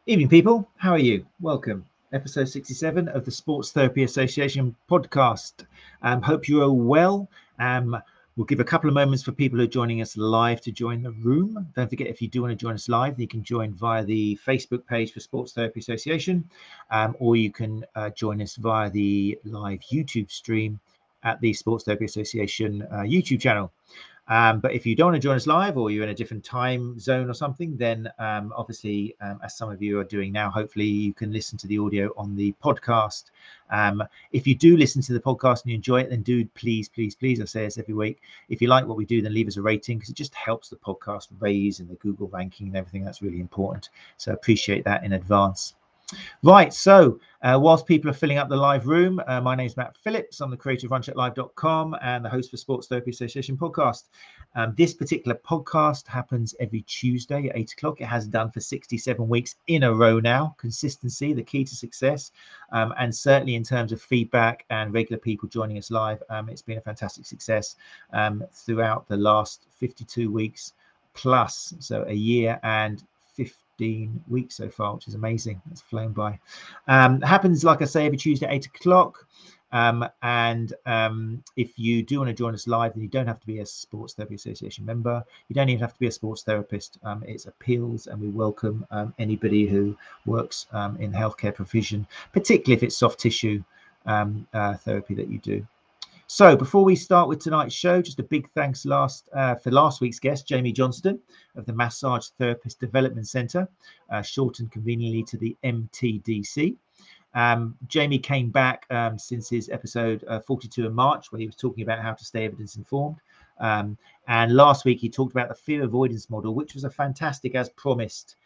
Evening, people. How are you? Welcome. Episode 67 of the Sports Therapy Association podcast. Hope you are well. We'll give a couple of moments for people who are joining us live to join the room. Don't forget, if you do want to join us live, you can join via the Facebook page for Sports Therapy Association, or you can join us via the live YouTube stream at the Sports Therapy Association YouTube channel. But if you don't want to join us live, or you're in a different time zone or something, then obviously, as some of you are doing now, hopefully you can listen to the audio on the podcast. If you do listen to the podcast and you enjoy it, then do please, I say this every week, if you like what we do, then leave us a rating, because it just helps the podcast raise in the Google ranking and everything. That's really important. So I appreciate that in advance. Right, so whilst people are filling up the live room, my name is Matt Phillips. I'm the creator of RunCheckLive.com and the host for Sports Therapy Association podcast. This particular podcast happens every Tuesday at 8 o'clock. It has done for 67 weeks in a row now. Consistency, the key to success, and certainly in terms of feedback and regular people joining us live, it's been a fantastic success throughout the last 52 weeks plus, so a year and 15 weeks so far, which is amazing. It's flown by. Happens, like I say, every Tuesday at 8 o'clock. If you do want to join us live, then you don't have to be a Sports Therapy Association member. You don't even have to be a sports therapist. It's appeals, and we welcome anybody who works in healthcare provision, particularly if it's soft tissue therapy that you do. So before we start with tonight's show, just a big thanks for last week's guest, Jamie Johnston of the Massage Therapist Development Centre, shortened conveniently to the MTDC. Jamie came back since his episode 42 in March, where he was talking about how to stay evidence informed. And last week he talked about the fear avoidance model, which was a fantastic, as promised,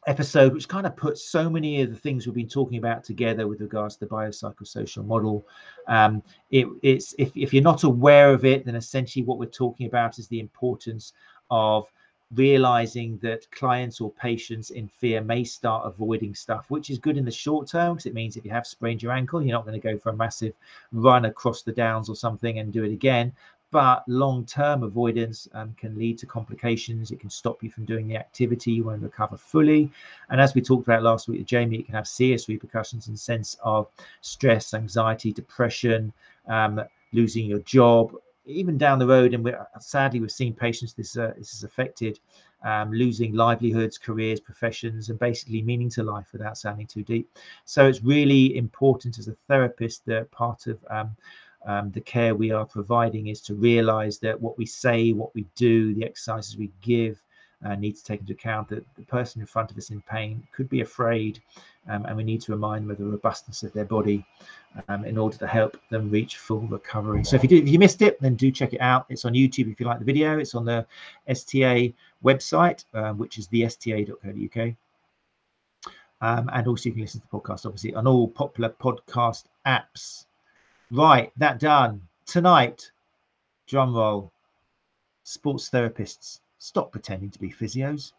episode, which kind of puts so many of the things we've been talking about together with regards to the biopsychosocial model. If you're not aware of it, then essentially what we're talking about is the importance of realizing that clients or patients in fear may start avoiding stuff, which is good in the short term, because it means if you have sprained your ankle, you're not going to go for a massive run across the downs or something and do it again. But long-term avoidance can lead to complications. It can stop you from doing the activity you want to recover fully. And as we talked about last week with Jamie, it can have serious repercussions in the sense of stress, anxiety, depression, losing your job, even down the road. And sadly, we've seen patients this is affected, losing livelihoods, careers, professions, and basically meaning to life, without sounding too deep. So it's really important as a therapist that part of the care we are providing is to realize that what we say, what we do, the exercises we give need to take into account that the person in front of us in pain could be afraid, and we need to remind them of the robustness of their body in order to help them reach full recovery. So if you missed it, then do check it out. It's on YouTube if you like the video. It's on the STA website, which is thesta.co.uk. And also you can listen to the podcast, obviously, on all popular podcast apps. Right, that done. Tonight, drum roll, sports therapists, stop pretending to be physios.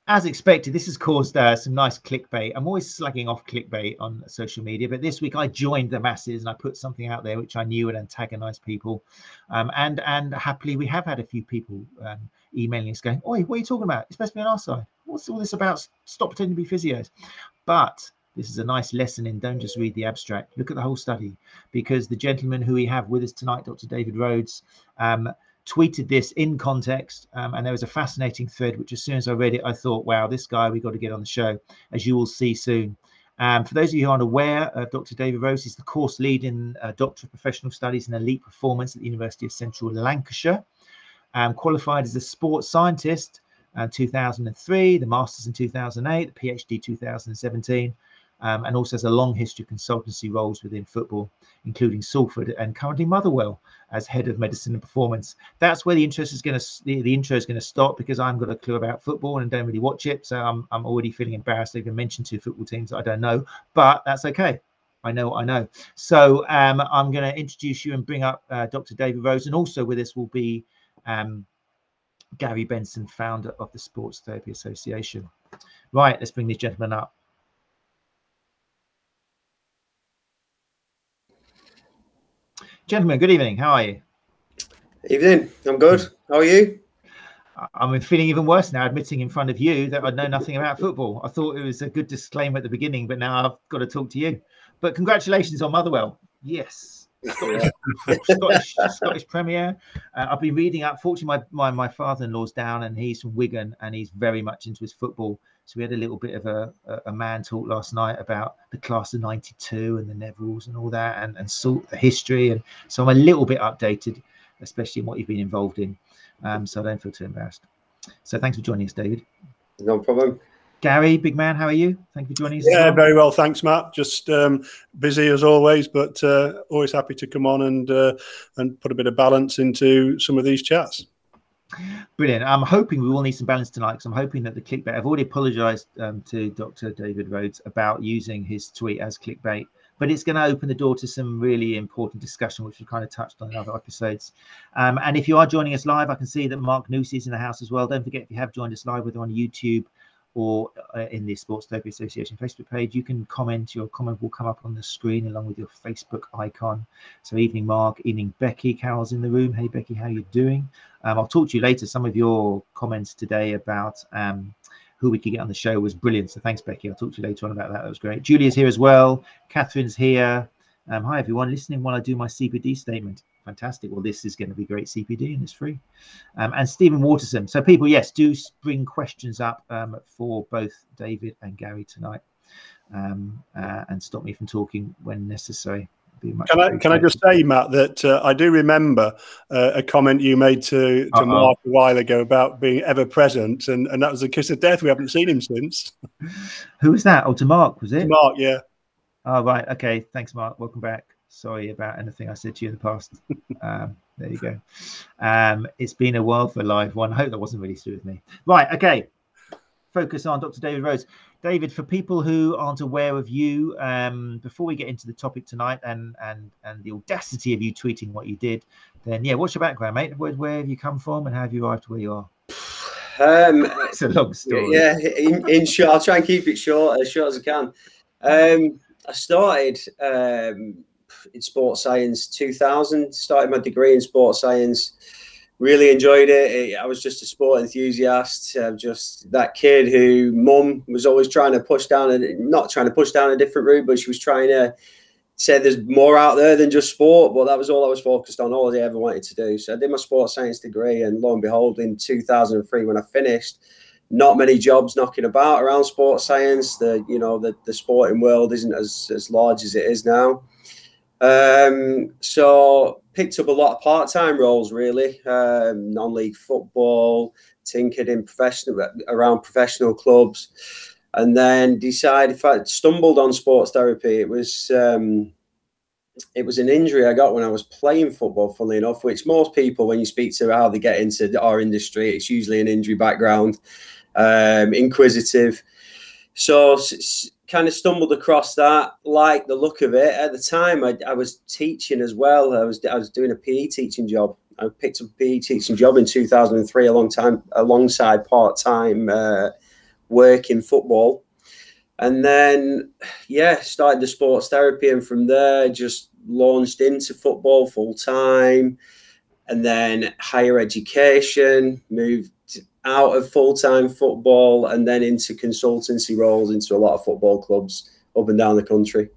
As expected, this has caused some nice clickbait. I'm always slagging off clickbait on social media, but this week I joined the masses and I put something out there which I knew would antagonize people. And happily, we have had a few people emailing us going, "Oi, what are you talking about? It's supposed to be on our side. What's all this about? Stop pretending to be physios." But this is a nice lesson in don't just read the abstract, look at the whole study, because the gentleman who we have with us tonight, Dr. David Rhodes, tweeted this in context, and there was a fascinating thread, which as soon as I read it, I thought, wow, this guy, we got to get on the show, as you will see soon. For those of you who aren't aware, Dr. David Rhodes is the course lead in Doctor of Professional Studies in Elite Performance at the University of Central Lancashire, qualified as a sports scientist in 2003, the Masters in 2008, the PhD 2017, and also has a long history of consultancy roles within football, including Salford and currently Motherwell as head of medicine and performance. That's where the intro is going to stop, because I haven't got a clue about football and don't really watch it. So I'm already feeling embarrassed to even mention two football teams that I don't know, but that's okay. I know what I know. So I'm going to introduce you and bring up Dr. David Rhodes, and also with us will be Gary Benson, founder of the Sports Therapy Association. Right, let's bring this gentleman up. Gentlemen, good evening. How are you? Evening. I'm good. How are you? I'm feeling even worse now, admitting in front of you that I know nothing about football. I thought it was a good disclaimer at the beginning, but now I've got to talk to you. But congratulations on Motherwell. Yes, Scottish Premier. I've been reading up. Fortunately, my father-in-law's down, and he's from Wigan, and he's very much into his football. So we had a little bit of a man talk last night about the class of '92 and the Nevilles and all that, and sort the history. And so I'm a little bit updated, especially in what you've been involved in. So I don't feel too embarrassed. So thanks for joining us, David. No problem. Gary, big man, how are you? Thank you for joining us. Yeah, very well, thanks, Matt. Just busy as always, but always happy to come on and put a bit of balance into some of these chats. Brilliant. I'm hoping we will need some balance tonight, because I'm hoping that the clickbait, I've already apologized to Dr. David Rhodes about using his tweet as clickbait, but it's going to open the door to some really important discussion, which we kind of touched on in other episodes. And if you are joining us live, I can see that Mark Newsy is in the house as well. Don't forget, if you have joined us live, whether on YouTube or in the Sports Therapy Association Facebook page, you can comment. Your comment will come up on the screen along with your Facebook icon. So evening, Mark. Evening, Becky. Carol's in the room. Hey, Becky, how you doing? I'll talk to you later. Some of your comments today about who we could get on the show was brilliant. So thanks, Becky. I'll talk to you later on about that. That was great. Julia's here as well. Catherine's here. Hi, everyone. Listening while I do my CPD statement. Fantastic. Well, this is going to be great CPD, and it's free. And Stephen Waterson. So people, yes, do bring questions up for both David and Gary tonight, and stop me from talking when necessary. Can I just say, Matt, that I do remember a comment you made to Mark a while ago about being ever present, and that was a kiss of death. We haven't seen him since. Who was that? Oh, to Mark, was it? To Mark, yeah. Oh, right. Okay. Thanks, Mark. Welcome back. Sorry about anything I said to you in the past. There you go. It's been a while for a live one. I hope that wasn't really to do with me. Right. Okay. Focus on Dr. David Rhodes. David, for people who aren't aware of you, before we get into the topic tonight and the audacity of you tweeting what you did, then yeah, what's your background, mate? Where have you come from, and how have you arrived where you are? It's a long story. Yeah, in short, I'll try and keep it short as I can. I started in sports science 2000, started my degree in sports science. Really enjoyed it. I was just a sport enthusiast, just that kid who mum was always trying to push down, not trying to push down a different route, but she was trying to say there's more out there than just sport. But that was all I was focused on, all I ever wanted to do. So I did my sports science degree, and lo and behold, in 2003, when I finished, not many jobs knocking about around sports science. The sporting world isn't as large as it is now. So picked up a lot of part-time roles, really, non-league football, tinkered in around professional clubs, and then decided, if I stumbled on sports therapy, it was an injury I got when I was playing football, funnily enough, which most people, when you speak to how they get into our industry, it's usually an injury background, inquisitive. So kind of stumbled across that, liked the look of it. At the time, I was teaching as well. I was doing a PE teaching job. I picked up a PE teaching job in 2003 alongside part-time work in football. And then, yeah, started the sports therapy, and from there just launched into football full-time, and then higher education, moved out of full-time football, and then into consultancy roles into a lot of football clubs up and down the country.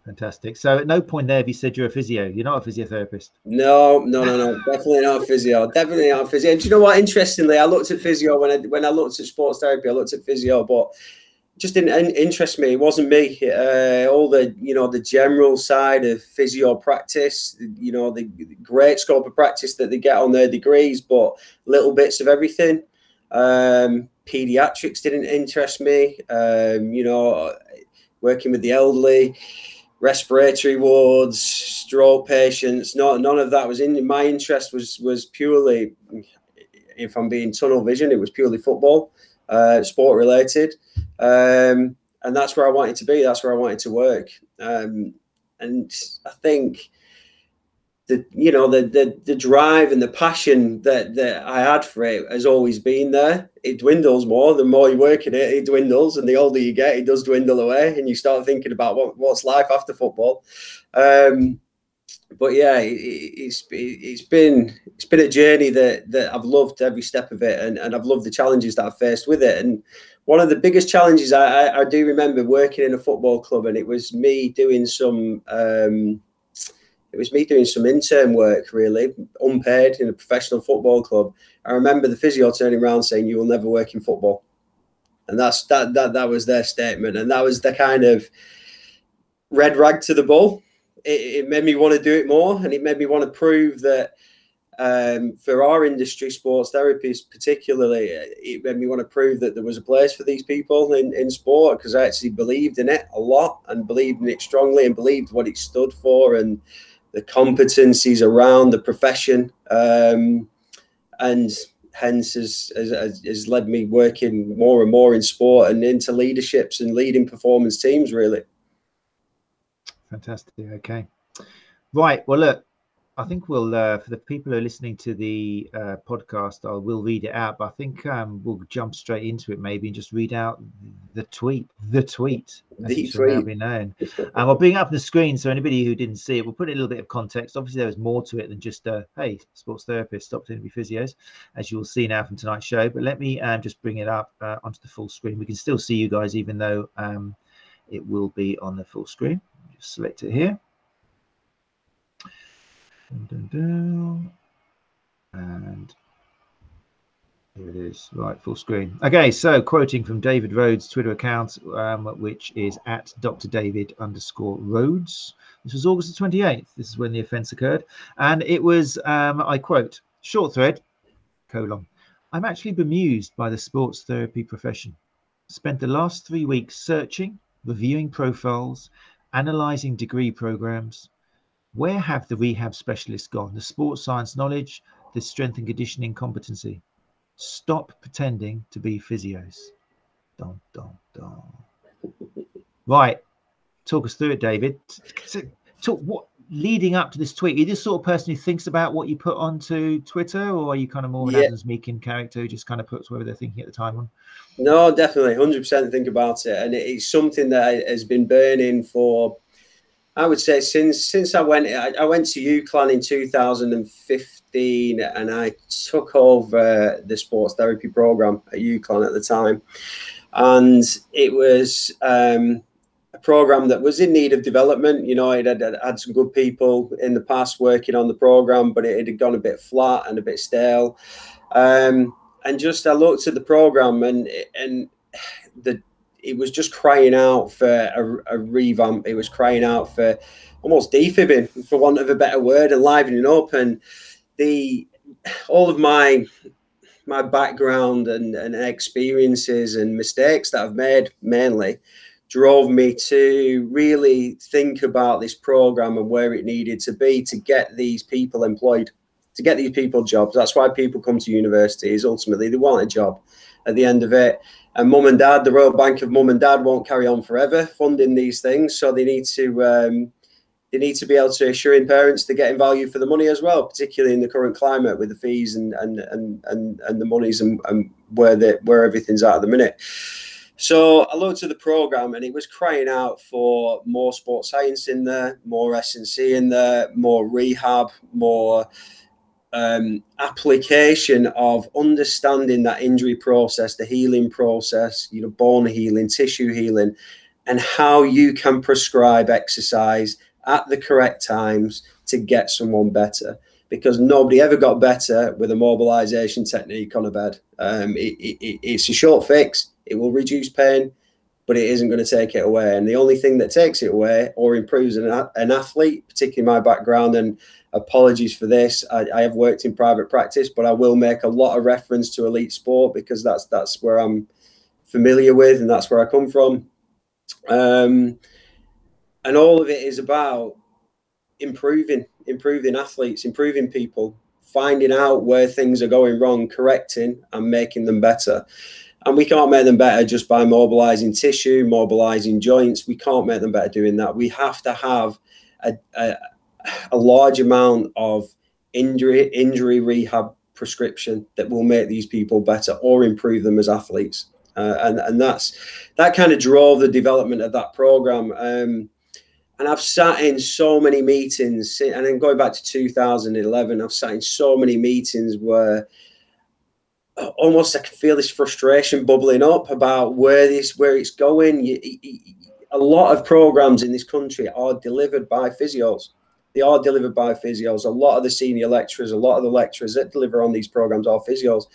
Fantastic. So at no point there have you said you're a physio. You're not a physiotherapist. No. Definitely not a physio. Definitely not a physio. And do you know what? Interestingly, I looked at physio when I looked at sports therapy. I looked at physio, but just didn't interest me. It wasn't me. All the general side of physio practice, the great scope of practice that they get on their degrees, but little bits of everything. Pediatrics didn't interest me. Working with the elderly, respiratory wards, stroke patients, none of that was in. My interest was purely, if I'm being tunnel vision, it was purely football, sport related. And that's where I wanted to be. That's where I wanted to work. And I think the drive and the passion that I had for it has always been there. It dwindles more. The more you work in it, it dwindles. And the older you get, it does dwindle away. And you start thinking about what's life after football. but yeah, it's been a journey that I've loved every step of it, and I've loved the challenges that I've faced with it. And one of the biggest challenges I do remember working in a football club, and it was me doing some intern work, really unpaid, in a professional football club. I remember the physio turning around saying, "You will never work in football," and that was their statement, and that was the kind of red rag to the bull. It made me want to do it more, and it made me want to prove that for our industry, sports therapists particularly, it made me want to prove that there was a place for these people in sport, because I actually believed in it a lot, and believed in it strongly, and believed what it stood for, and the competencies around the profession, and hence has led me working more and more in sport and into leaderships and leading performance teams, really. Fantastic. Okay. Right. Well, look, I think we'll, for the people who are listening to the podcast, I will read it out, but I think we'll jump straight into it maybe and just read out the tweet, as it shall now be known. And we'll bring up the screen, so anybody who didn't see it, we'll put a little bit of context. Obviously, there was more to it than just, hey, sports therapist, stop to be physios, as you'll see now from tonight's show. But let me just bring it up onto the full screen. We can still see you guys, even though it will be on the full screen. Just select it here. And here it is. Right, full screen. Okay, so quoting from David Rhodes' Twitter account, which is at Dr David _Rhodes. This was August the 28th. This is when the offence occurred, and it was, I quote, "Short thread, colon, I'm actually bemused by the sports therapy profession. Spent the last 3 weeks searching, reviewing profiles, analysing degree programs. Where have the rehab specialists gone? The sports science knowledge, the strength and conditioning competency? Stop pretending to be physios." Dun, dun, dun. Right. Talk us through it, David. Talk what leading up to this tweet. Are you this sort of person who thinks about what you put onto Twitter, or are you kind of more of an Adams Meakin character who just kind of puts whatever they're thinking at the time on? No, definitely 100% think about it. And it's something that has been burning for, I would say, since I went to UCLan in 2015, and I took over the sports therapy program at UCLan at the time, and it was a program that was in need of development. You know, it had some good people in the past working on the program, but it had gone a bit flat and a bit stale. And just I looked at the program, and it was just crying out for a revamp. It was crying out for almost defibbing, for want of a better word, and livening up. And all of my background and experiences and mistakes that I've made mainly drove me to really think about this program and where it needed to be to get these people employed, to get these people jobs. That's why people come to universities. Ultimately, they want a job at the end of it. And mum and dad, the Royal Bank of Mum and Dad won't carry on forever funding these things. So they need to be able to assuring parents they're getting value for the money as well, particularly in the current climate with the fees and the monies and where everything's at the minute. So I looked at the program, and it was crying out for more sports science in there, more S&C in there, more rehab, more application of understanding that injury process, the healing process, you know, bone healing, tissue healing, and how you can prescribe exercise at the correct times to get someone better. Because nobody ever got better with a mobilization technique on a bed. It's a short fix. It will reduce pain, but it isn't going to take it away. And the only thing that takes it away or improves an athlete, particularly my background, and apologies for this, I have worked in private practice, but I will make a lot of reference to elite sport because that's where I'm familiar with and that's where I come from. And all of it is about improving athletes, improving people, finding out where things are going wrong, correcting and making them better. And we can't make them better just by mobilizing tissue, mobilizing joints. We can't make them better doing that. We have to have a large amount of injury rehab prescription that will make these people better or improve them as athletes. And that kind of drove the development of that program. And I've sat in so many meetings, and then going back to 2011, I've sat in so many meetings where almost I can feel this frustration bubbling up about where it's going. A lot of programs in this country are delivered by physios. They are delivered by physios. A lot of the senior lecturers, a lot of the lecturers that deliver on these programs are physios.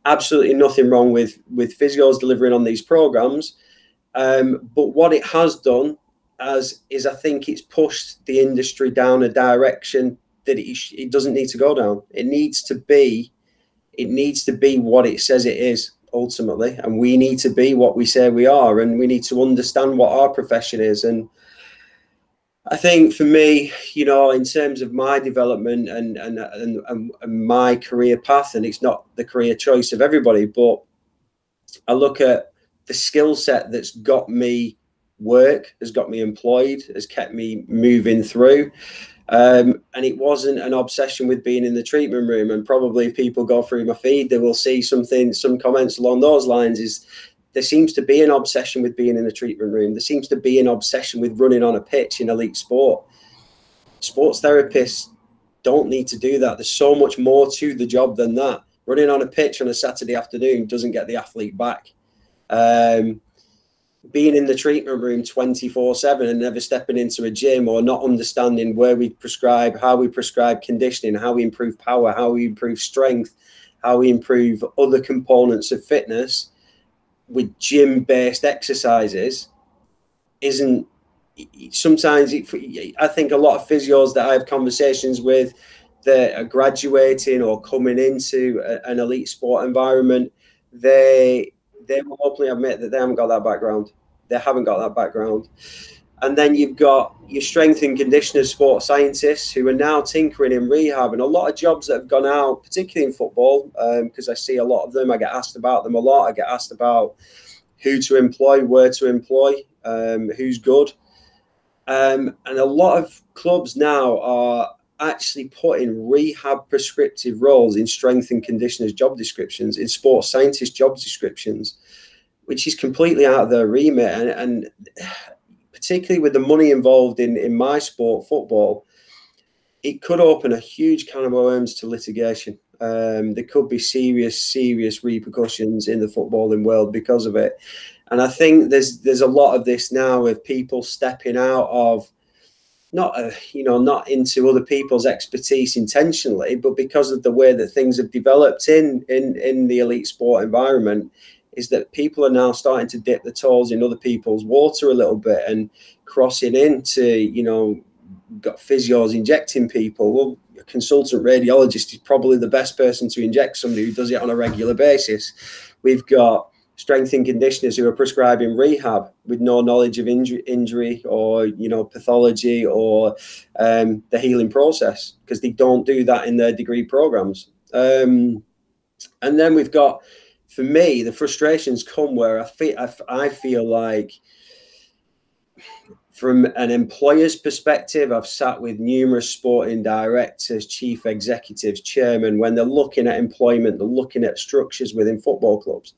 Absolutely nothing wrong with physios delivering on these programs. But what it has done is I think it's pushed the industry down a direction that it doesn't need to go down. It needs to be what it says it is ultimately, and we need to be what we say we are, and we need to understand what our profession is. And I think for me, you know, in terms of my development and my career path, and it's not the career choice of everybody, but I look at the skill set that's got me work, has got me employed, has kept me moving through. And it wasn't an obsession with being in the treatment room. And probably if people go through my feed, they will see some comments along those lines. Is there seems to be an obsession with being in the treatment room. There seems to be an obsession with running on a pitch in elite sport. Sports therapists don't need to do that. There's so much more to the job than that. Running on a pitch on a Saturday afternoon doesn't get the athlete back. Being in the treatment room 24/7 and never stepping into a gym, or not understanding where we prescribe, how we prescribe conditioning, how we improve power, how we improve strength, how we improve other components of fitness with gym-based exercises, isn't sometimes I think a lot of physios that I have conversations with that are graduating or coming into an elite sport environment, they will openly admit that they haven't got that background. They haven't got that background. And then you've got your strength and conditioners, sports scientists, who are now tinkering in rehab, and a lot of jobs that have gone out, particularly in football, because I see a lot of them. I get asked about them a lot. I get asked about who to employ, where to employ, who's good. And a lot of clubs now are actually putting rehab prescriptive roles in strength and conditioners job descriptions, in sports scientist job descriptions, which is completely out of their remit. And particularly with the money involved in my sport, football, it could open a huge can of worms to litigation. There could be serious repercussions in the footballing world because of it. And I think there's a lot of this now with people stepping out of not into other people's expertise intentionally, but because of the way that things have developed in the elite sport environment, is that people are now starting to dip the toes in other people's water a little bit and crossing into, you know, got physios injecting people. Well, a consultant radiologist is probably the best person to inject somebody who does it on a regular basis. We've got strength and conditioners who are prescribing rehab with no knowledge of injury or, you know, pathology or the healing process, because they don't do that in their degree programs. And then we've got, for me, the frustrations come where I feel like, from an employer's perspective, I've sat with numerous sporting directors, chief executives, chairmen, when they're looking at employment, they're looking at structures within football clubs,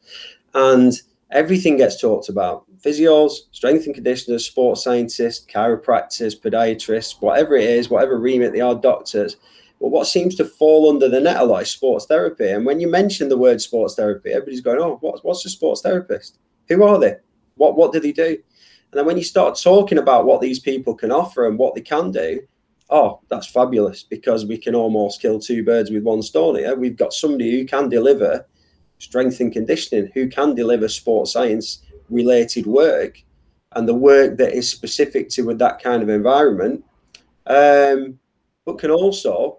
and everything gets talked about. Physios, strength and conditioners, sports scientists, chiropractors, podiatrists, whatever it is, whatever remit they are, doctors. But what seems to fall under the net a lot is sports therapy. And when you mention the word sports therapy, everybody's going, oh, what's a sports therapist? Who are they? What do they do? And then when you start talking about what these people can offer and what they can do, oh, that's fabulous, because we can almost kill two birds with one stone here. We've got somebody who can deliver strength and conditioning, who can deliver sports science related work, and the work that is specific to that kind of environment, but can also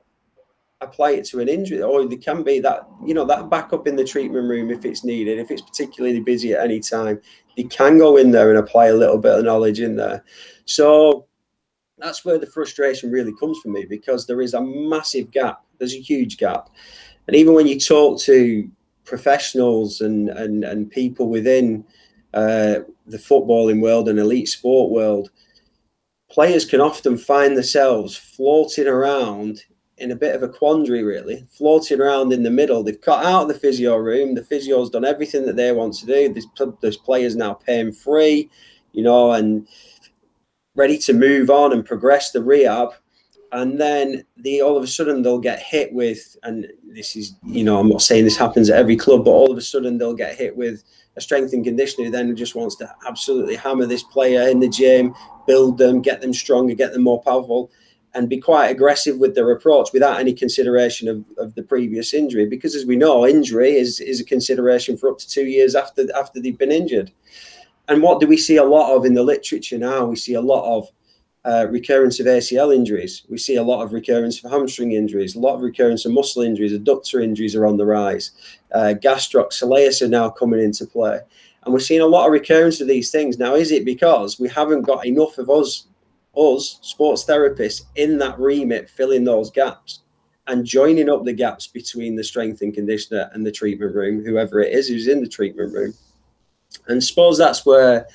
apply it to an injury. Or there can be that, you know, that backup in the treatment room if it's needed, if it's particularly busy at any time. They can go in there and apply a little bit of knowledge in there. So that's where the frustration really comes from me, because there is a massive gap. There's a huge gap. And even when you talk to professionals and people within the footballing world and elite sport world, players can often find themselves floating around in a bit of a quandary, really, floating around in the middle. They've cut out of the physio room. The physio's done everything that they want to do. There's players now paying free, you know, and ready to move on and progress the rehab. And then all of a sudden they'll get hit with, and this is, you know, I'm not saying this happens at every club, but all of a sudden they'll get hit with a strength and conditioner who then just wants to absolutely hammer this player in the gym, build them, get them stronger, get them more powerful, and be quite aggressive with their approach without any consideration of the previous injury. Because as we know, injury is a consideration for up to 2 years after they've been injured. And what do we see a lot of in the literature now? We see a lot of recurrence of ACL injuries. We see a lot of recurrence of hamstring injuries, a lot of recurrence of muscle injuries, adductor injuries are on the rise. Gastroc, soleus are now coming into play. And we're seeing a lot of recurrence of these things. Now, is it because we haven't got enough of us sports therapists in that remit filling those gaps and joining up the gaps between the strength and conditioner and the treatment room, whoever it is who's in the treatment room? And suppose that's where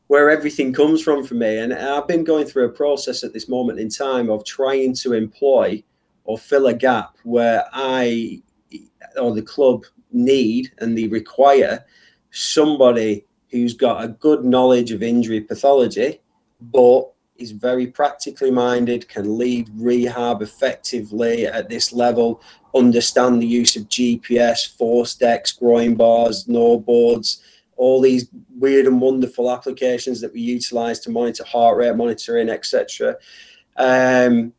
everything comes from for me. And I've been going through a process at this moment in time of trying to employ or fill a gap where I or the club need and they require somebody who's got a good knowledge of injury pathology, but is very practically minded, can lead rehab effectively at this level, understand the use of GPS, force decks, groin bars, no boards, all these weird and wonderful applications that we utilize to monitor heart rate monitoring, etc., and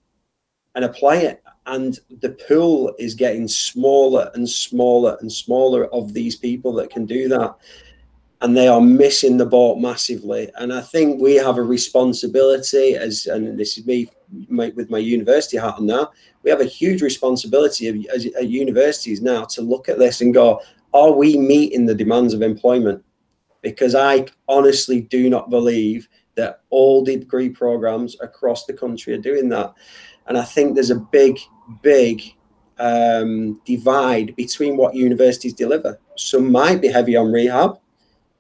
apply it. And the pool is getting smaller and smaller and smaller of these people that can do that. And they are missing the boat massively. And I think we have a responsibility, and this is me with my university hat on now, we have a huge responsibility at universities now to look at this and go, are we meeting the demands of employment? Because I honestly do not believe that all degree programs across the country are doing that. And I think there's a big divide between what universities deliver. Some might be heavy on rehab,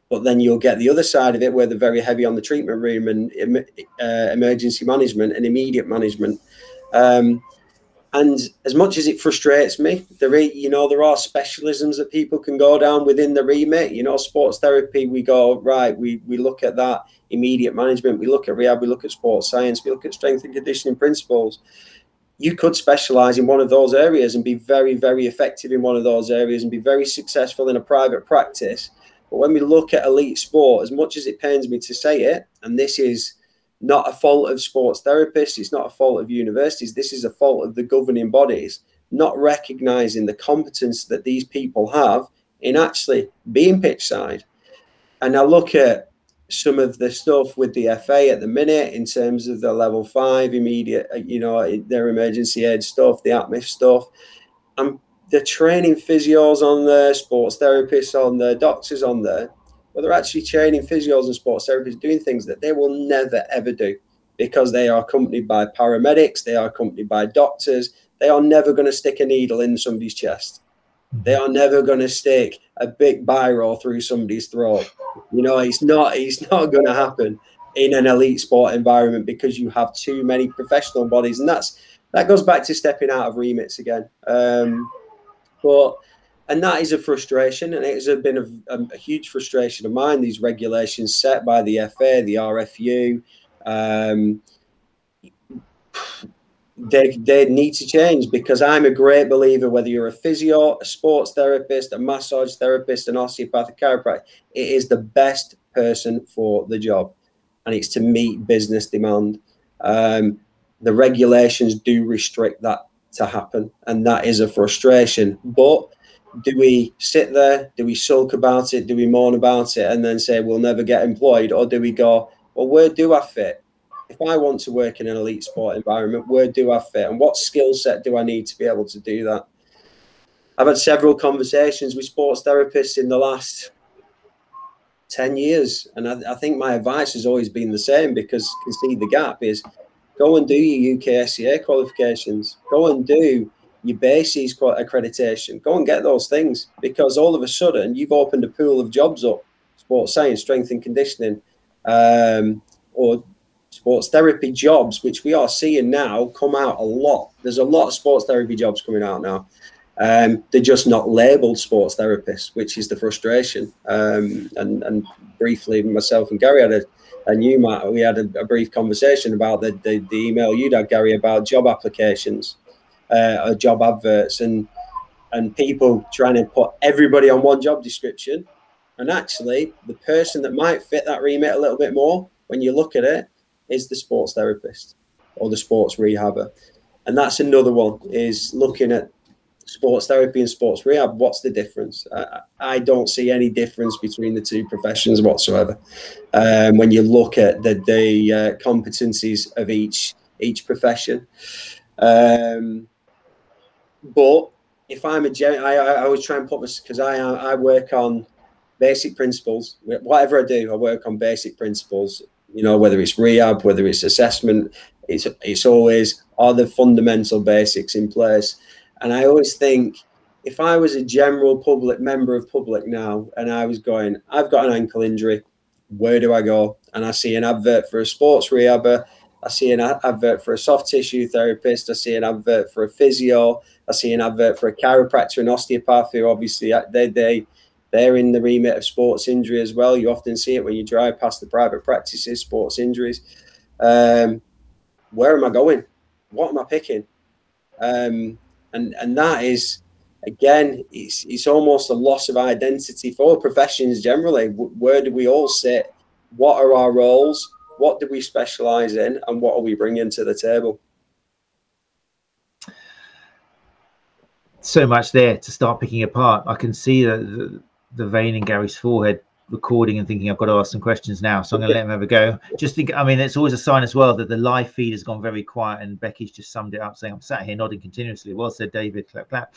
but then you'll get the other side of it where they're very heavy on the treatment room and emergency management and immediate management. And as much as it frustrates me, there are specialisms that people can go down within the remit. You know, sports therapy, we go, right, we look at that immediate management, we look at rehab, we look at sports science, we look at strength and conditioning principles. You could specialize in one of those areas and be very, very effective in one of those areas and be very successful in a private practice. But when we look at elite sport, as much as it pains me to say it, and this is not a fault of sports therapists, it's not a fault of universities, this is a fault of the governing bodies, not recognizing the competence that these people have in actually being pitch side. And I look at some of the stuff with the FA at the minute in terms of the level 5 immediate, their emergency aid stuff, the ATMIF stuff. They're training physios on there, sports therapists on there, doctors on there. Well, they're actually training physios and sports therapists doing things that they will never, ever do because they are accompanied by paramedics, they are accompanied by doctors. They are never going to stick a needle in somebody's chest. They are never going to stick a big biro through somebody's throat. You know, it's not going to happen in an elite sport environment because you have too many professional bodies. And that goes back to stepping out of remits again. And that is a frustration, and it has been a huge frustration of mine, these regulations set by the FA, the RFU. They need to change because I'm a great believer, whether you're a physio, a sports therapist, a massage therapist, an osteopathic chiropractor, it is the best person for the job, and it's to meet business demand. The regulations do restrict that to happen, and that is a frustration. But do we sit there, do we sulk about it, do we moan about it and then say we'll never get employed, or do we go, well, where do I fit? If I want to work in an elite sport environment, where do I fit, and what skill set do I need to be able to do that? I've had several conversations with sports therapists in the last 10 years, and I think my advice has always been the same, because you can see the gap is go and do your UKSCA qualifications, go and do your BASIS accreditation, go and get those things, because all of a sudden you've opened a pool of jobs up, sports science, strength and conditioning, or sports therapy jobs, which we are seeing now come out a lot. There's a lot of sports therapy jobs coming out now. They're just not labelled sports therapists, which is the frustration. And briefly, myself and Gary had we had a brief conversation about the email you'd had, Gary, about job applications, or job adverts, and people trying to put everybody on one job description. And actually, the person that might fit that remit a little bit more, when you look at it, is the sports therapist or the sports rehabber. And that's another one, is looking at sports therapy and sports rehab. What's the difference? I don't see any difference between the two professions whatsoever. When you look at the competencies of each profession. But if I'm I always try and put this, because I work on basic principles. Whatever I do, I work on basic principles. You know, whether it's rehab, whether it's assessment, it's always, are the fundamental basics in place? And I always think, if I was a general public member of public now, and I was going, I've got an ankle injury, where do I go? And I see an advert for a sports rehabber, I see an advert for a soft tissue therapist, I see an advert for a physio, I see an advert for a chiropractor and osteopath, who obviously they're in the remit of sports injury as well. You often see it when you drive past the private practices, sports injuries. Where am I going? What am I picking? And that is, again, it's almost a loss of identity for professions generally. Where do we all sit? What are our roles? What do we specialise in? And what are we bringing to the table? So much there to start picking apart. I can see the vein in Gary's forehead recording and thinking, I've got to ask some questions now, so I'm going to let him have a go. Just think, I mean, it's always a sign as well that the live feed has gone very quiet, and Becky's just summed it up saying, I'm sat here nodding continuously. Well said, David. Clap, clap.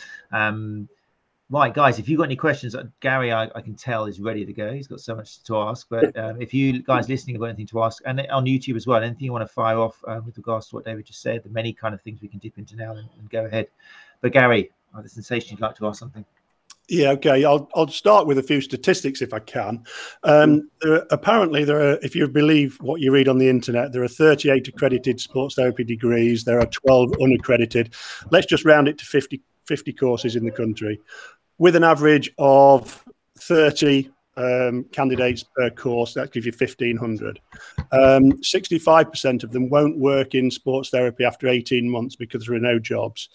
Right, guys, if you've got any questions, Gary, I can tell, is ready to go. He's got so much to ask. But if you guys listening have got anything to ask, and on YouTube as well, anything you want to fire off with regards to what David just said, the many kind of things we can dip into now, and go ahead. But Gary, I have the sensation you'd like to ask something. Yeah, okay. I'll start with a few statistics if I can. Apparently, there are, if you believe what you read on the internet, there are 38 accredited sports therapy degrees. There are 12 unaccredited. Let's just round it to 50 courses in the country, with an average of 30 candidates per course. That gives you 1,500. 65% of them won't work in sports therapy after 18 months because there are no jobs.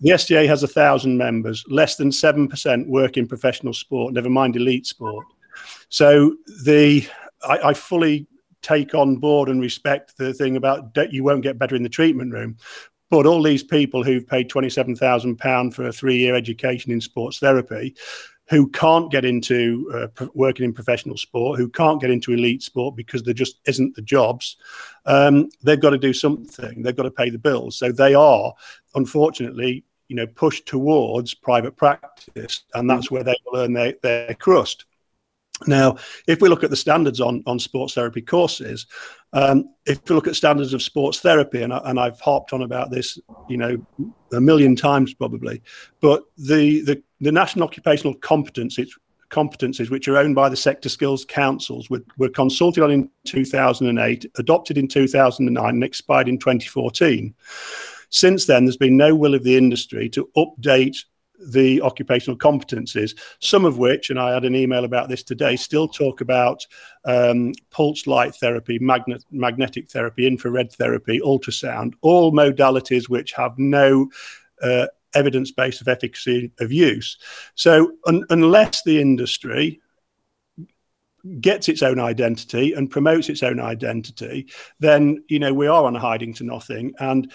The STA has 1,000 members. Less than 7% work in professional sport, never mind elite sport. So I fully take on board and respect the thing about that you won't get better in the treatment room. But all these people who've paid £27,000 for a 3-year education in sports therapy, who can't get into working in professional sport, who can't get into elite sport because there just isn't the jobs, they've got to do something. They've got to pay the bills. So they are, unfortunately, pushed towards private practice, and that's where they will earn their crust. Now, if we look at the standards on sports therapy courses, if we look at standards of sports therapy, and I've harped on about this, a million times probably, but the National Occupational Competencies, which are owned by the Sector Skills Councils, were consulted on in 2008, adopted in 2009, and expired in 2014. Since then, there's been no will of the industry to update the occupational competencies, some of which, and I had an email about this today, still talk about pulse light therapy, magnetic therapy, infrared therapy, ultrasound, all modalities which have no evidence base of efficacy of use. So unless the industry gets its own identity and promotes its own identity, then we are on a hiding to nothing. And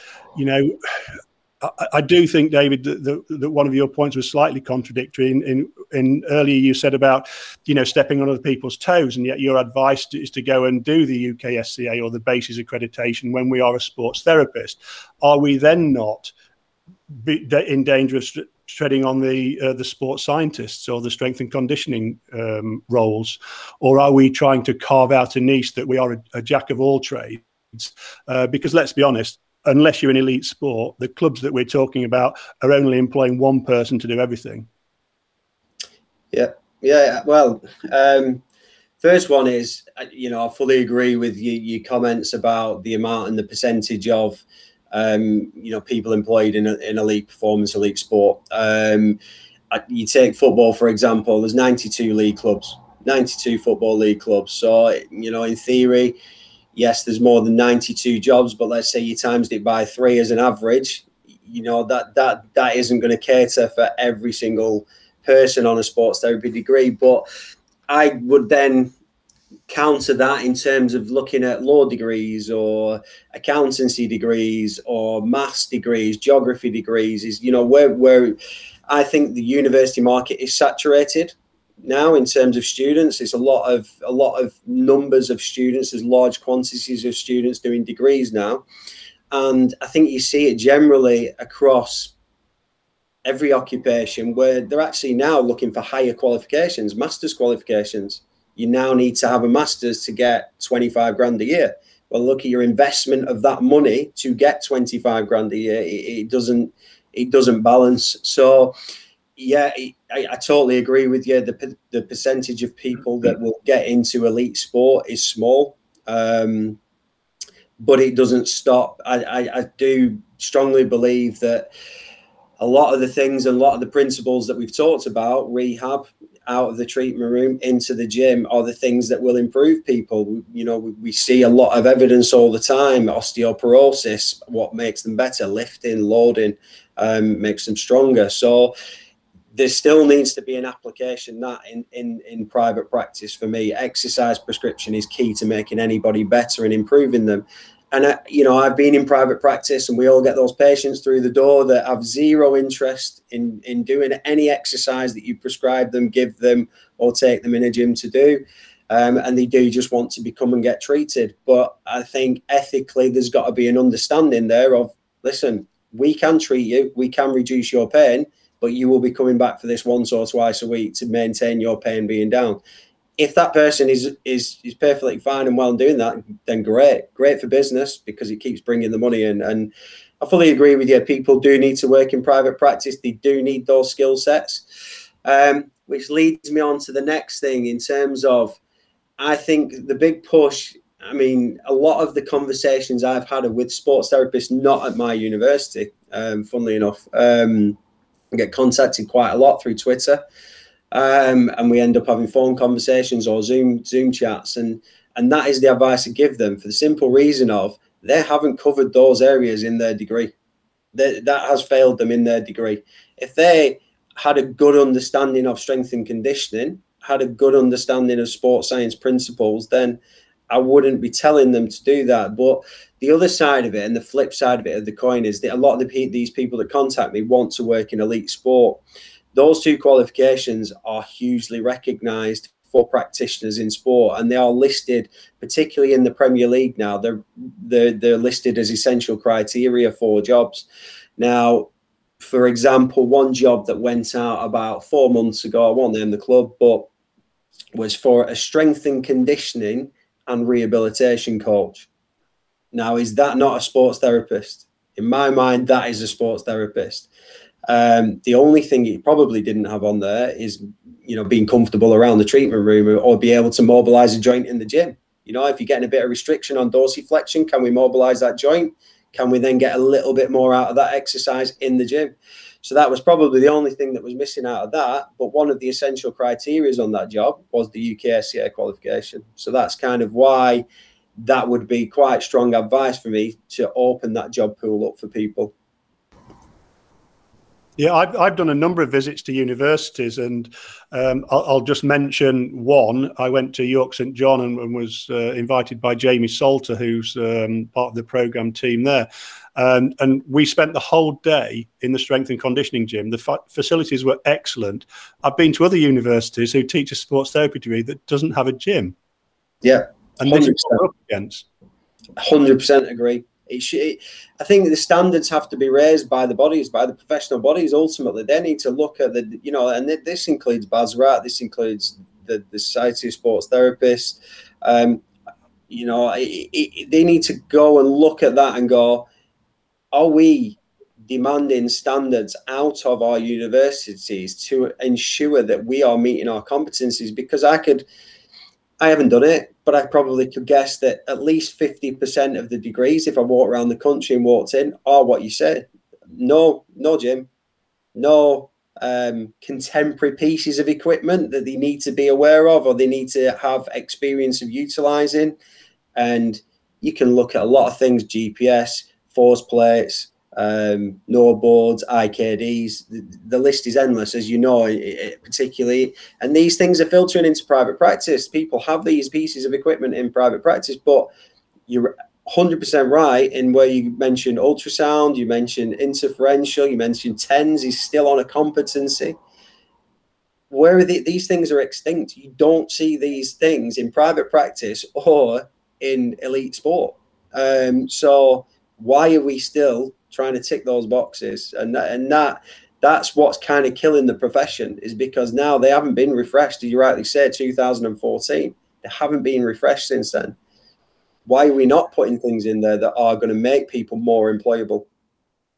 I do think, David, that one of your points was slightly contradictory. In earlier, you said about stepping on other people's toes, and yet your advice is to go and do the UKSCA or the BASIS accreditation when we are a sports therapist. Are we then not in danger of treading on the sports scientists or the strength and conditioning roles, or are we trying to carve out a niche that we are a jack of all trades? Because let's be honest, unless you're in elite sport, the clubs that we're talking about are only employing one person to do everything. Yeah. Well, first one is, I fully agree with your comments about the amount and the percentage of you know, people employed in elite performance, elite sport. You take football, for example, there's 92 league clubs, 92 football league clubs. So, you know, in theory, yes, there's more than 92 jobs, but let's say you times it by 3 as an average, you know, that isn't going to cater for every single person on a sports therapy degree. But I would then counter that in terms of looking at law degrees or accountancy degrees or maths degrees, geography degrees, is, you know, where I think the university market is saturated now in terms of students. It's a lot of numbers of students. There's large quantities of students doing degrees now. And I think you see it generally across every occupation, where they're actually now looking for higher qualifications, master's qualifications. You now need to have a master's to get 25 grand a year. Well, look at your investment of that money to get 25 grand a year. It doesn't balance. So, yeah, I totally agree with you. The percentage of people that will get into elite sport is small, but it doesn't stop. I do strongly believe that a lot of the things and a lot of the principles that we've talked about, rehab, out of the treatment room into the gym, are the things that will improve people. You know, we see a lot of evidence all the time. Osteoporosis, what makes them better? Lifting, loading, makes them stronger. So there still needs to be an application that in private practice. For me, exercise prescription is key to making anybody better and improving them. And, you know, I've been in private practice, and we all get those patients through the door that have zero interest in doing any exercise that you prescribe them, give them, or take them in a gym to do. And they do just want to come and get treated. But I think ethically, there's got to be an understanding there of, listen, we can treat you, we can reduce your pain, but you will be coming back for this once or twice a week to maintain your pain being down. If that person is perfectly fine and well doing that, then great for business, because it keeps bringing the money in. And I fully agree with you. People do need to work in private practice. They do need those skill sets, which leads me on to the next thing in terms of, I think the big push. I mean, a lot of the conversations I've had with sports therapists, not at my university, funnily enough, I get contacted quite a lot through Twitter. And we end up having phone conversations or Zoom chats, and that is the advice I give them, for the simple reason of they haven't covered those areas in their degree. That has failed them in their degree. If they had a good understanding of strength and conditioning, had a good understanding of sports science principles, then I wouldn't be telling them to do that. But the other side of it, and the flip side of it of the coin, is that a lot of these people that contact me want to work in elite sport. Those two qualifications are hugely recognised for practitioners in sport, and they are listed, particularly in the Premier League now. They're listed as essential criteria for jobs. Now, for example, one job that went out about 4 months ago, I won't name the club, but was for a strength and conditioning and rehabilitation coach. Now, is that not a sports therapist? In my mind, that is a sports therapist. The only thing he probably didn't have on there is, you know, being comfortable around the treatment room or be able to mobilize a joint in the gym. You know, if you're getting a bit of restriction on dorsiflexion, can we mobilize that joint? Can we then get a little bit more out of that exercise in the gym? So that was probably the only thing that was missing out of that. But one of the essential criteria on that job was the UKSCA qualification. So that's kind of why that would be quite strong advice for me to open that job pool up for people. Yeah, I've done a number of visits to universities, and I'll just mention one. I went to York St John and was invited by Jamie Salter, who's part of the programme team there. And we spent the whole day in the strength and conditioning gym. The facilities were excellent. I've been to other universities who teach a sports therapy degree that doesn't have a gym. Yeah, 100%. And this is what we're up against. 100% agree. I think the standards have to be raised by the bodies, by the professional bodies. Ultimately, they need to look at the, you know, and this includes BASRAT, this includes the Society of Sports Therapists. You know, they need to go and look at that and go, are we demanding standards out of our universities to ensure that we are meeting our competencies? Because I haven't done it, but I probably could guess that at least 50% of the degrees, if I walked around the country and walked in, are what you said. No gym, no contemporary pieces of equipment that they need to be aware of or they need to have experience of utilizing. And you can look at a lot of things: GPS, force plates, no boards, IKDs. The list is endless, as you know, particularly. And these things are filtering into private practice. People have these pieces of equipment in private practice, but you're 100% right in where you mentioned ultrasound, you mentioned interferential, you mentioned TENS is still on a competency. Where are these things are extinct. You don't see these things in private practice or in elite sport. So why are we still trying to tick those boxes? And that's what's kind of killing the profession, is because now they haven't been refreshed. As you rightly said, 2014, they haven't been refreshed since then. Why are we not putting things in there that are going to make people more employable?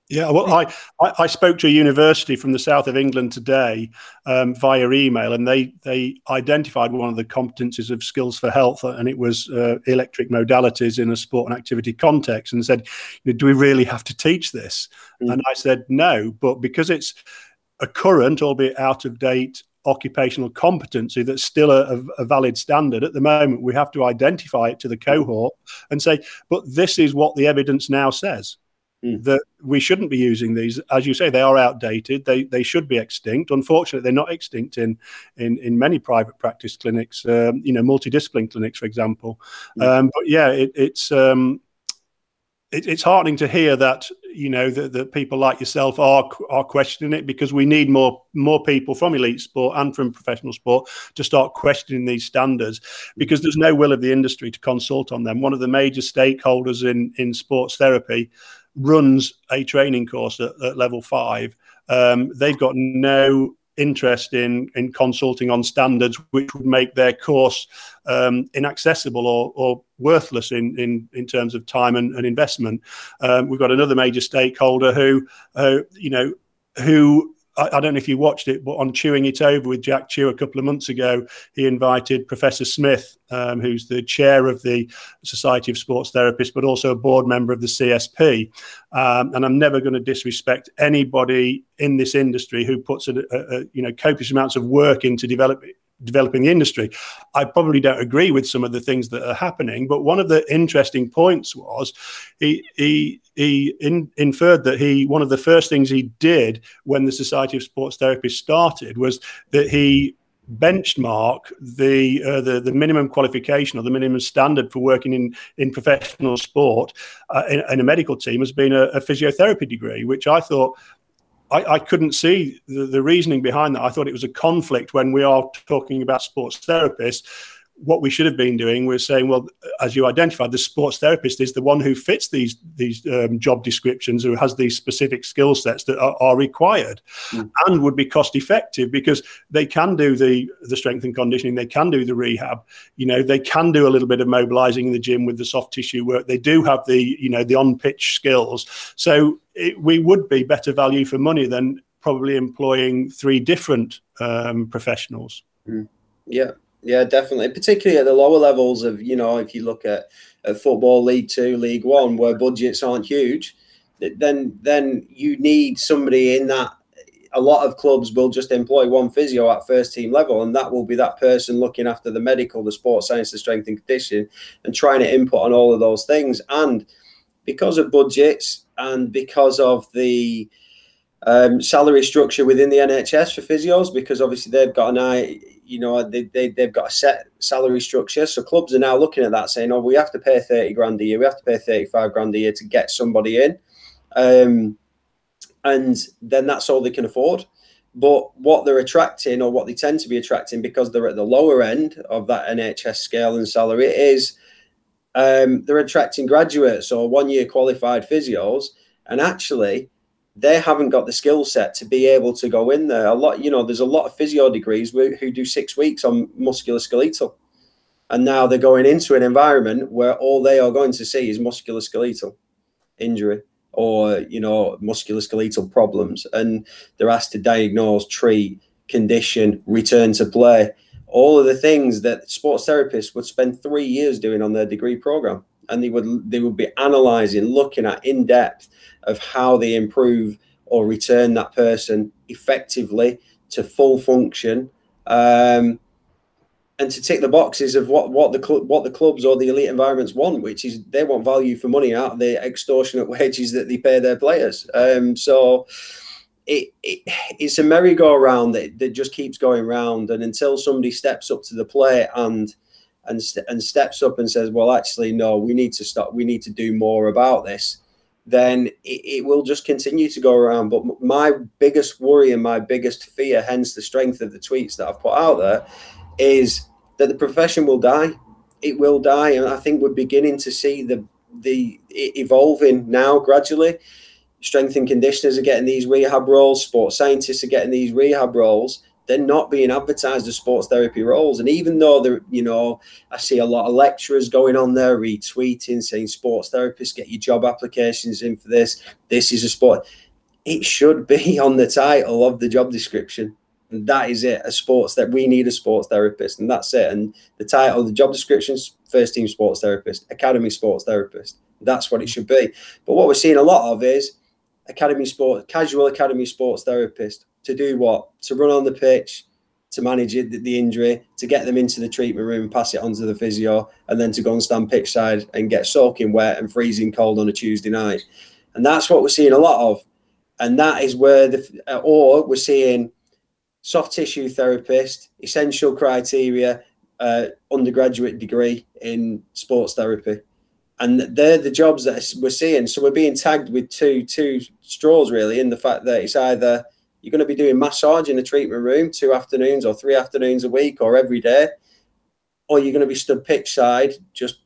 Yeah, well, I spoke to a university from the south of England today via email, and they identified one of the competencies of skills for health, and it was electric modalities in a sport and activity context, and said, do we really have to teach this? And I said, no, but because it's a current, albeit out of date, occupational competency that's still a valid standard at the moment, we have to identify it to the cohort and say, but this is what the evidence now says. That we shouldn't be using these. As you say, they are outdated. They should be extinct. Unfortunately, they're not extinct in many private practice clinics, multidiscipline clinics, for example. But yeah, it's heartening to hear that, that people like yourself are questioning it, because we need more people from elite sport and from professional sport to start questioning these standards, because there's no will of the industry to consult on them. One of the major stakeholders in sports therapy runs a training course at level 5. They've got no interest in consulting on standards which would make their course inaccessible or worthless in terms of time and investment. We've got another major stakeholder who I don't know if you watched it, but on Chewing It Over with Jack Chew a couple of months ago, he invited Professor Smith, who's the chair of the Society of Sports Therapists, but also a board member of the CSP. And I'm never going to disrespect anybody in this industry who puts copious amounts of work into developing the industry. I probably don't agree with some of the things that are happening, but one of the interesting points was he inferred that one of the first things he did when the Society of Sports Therapists started was that he benchmark the minimum qualification or the minimum standard for working in professional sport in a medical team as being a physiotherapy degree, which I thought, I couldn't see the reasoning behind that. I thought it was a conflict when we are talking about sports therapists. What we should have been doing was saying, well, as you identified, the sports therapist is the one who fits these job descriptions, who has these specific skill sets that are required and would be cost effective, because they can do the strength and conditioning, they can do the rehab, they can do a little bit of mobilizing in the gym with the soft tissue work. They do have the on-pitch skills. So we would be better value for money than probably employing 3 different professionals. Yeah, definitely. Particularly at the lower levels of, if you look at football, League 2, League 1, where budgets aren't huge, then you need somebody in that. A lot of clubs will just employ one physio at first team level, and that will be that person looking after the medical, the sports science, the strength and conditioning, and trying to input on all of those things. And because of budgets and because of the salary structure within the NHS for physios, because obviously they've got an eye, they've got a set salary structure. So clubs are now looking at that saying, oh, we have to pay 30 grand a year, we have to pay 35 grand a year to get somebody in. And then that's all they can afford. But what they're attracting, or what they tend to be attracting, because they're at the lower end of that NHS scale and salary, is they're attracting graduates or 1-year qualified physios, and actually they haven't got the skill set to be able to go in there. There's a lot of physio degrees who do 6 weeks on musculoskeletal, and now they're going into an environment where all they are going to see is musculoskeletal injury or musculoskeletal problems, and they're asked to diagnose, treat, condition, return to play all of the things that sports therapists would spend 3 years doing on their degree program. And they would be analysing, looking at in depth of how they improve or return that person effectively to full function, and to tick the boxes of what the clubs or the elite environments want, which is they want value for money out of the extortionate wages that they pay their players. So it's a merry-go-round that just keeps going round, and until somebody steps up to the plate and steps up and says, well, actually, no, we need to stop, we need to do more about this, then it will just continue to go around. But my biggest worry and my biggest fear, hence the strength of the tweets that I've put out there, is that the profession will die. It will die. And I think we're beginning to see the evolving now gradually. Strength and conditioners are getting these rehab roles. Sports scientists are getting these rehab roles. They're not being advertised as sports therapy roles. And even though they're, you know, I see a lot of lecturers going on there retweeting, saying sports therapists, get your job applications in for this. This is a sport. It should be on the title of the job description. And that is it. A sports that we need a sports therapist, and that's it. And the title of the job description is first team sports therapist, academy sports therapist. That's what it should be. But what we're seeing a lot of is casual academy sports therapist. To do what? To run on the pitch, to manage the injury, to get them into the treatment room and pass it on to the physio, and then to go and stand pitch side and get soaking wet and freezing cold on a Tuesday night. And that's what we're seeing a lot of. And that is where or we're seeing soft tissue therapist, essential criteria, undergraduate degree in sports therapy. And they're the jobs that we're seeing. So we're being tagged with two straws, really, in the fact that it's either you're going to be doing massage in a treatment room 2 afternoons or 3 afternoons a week or every day, or you're going to be stood pitch side, just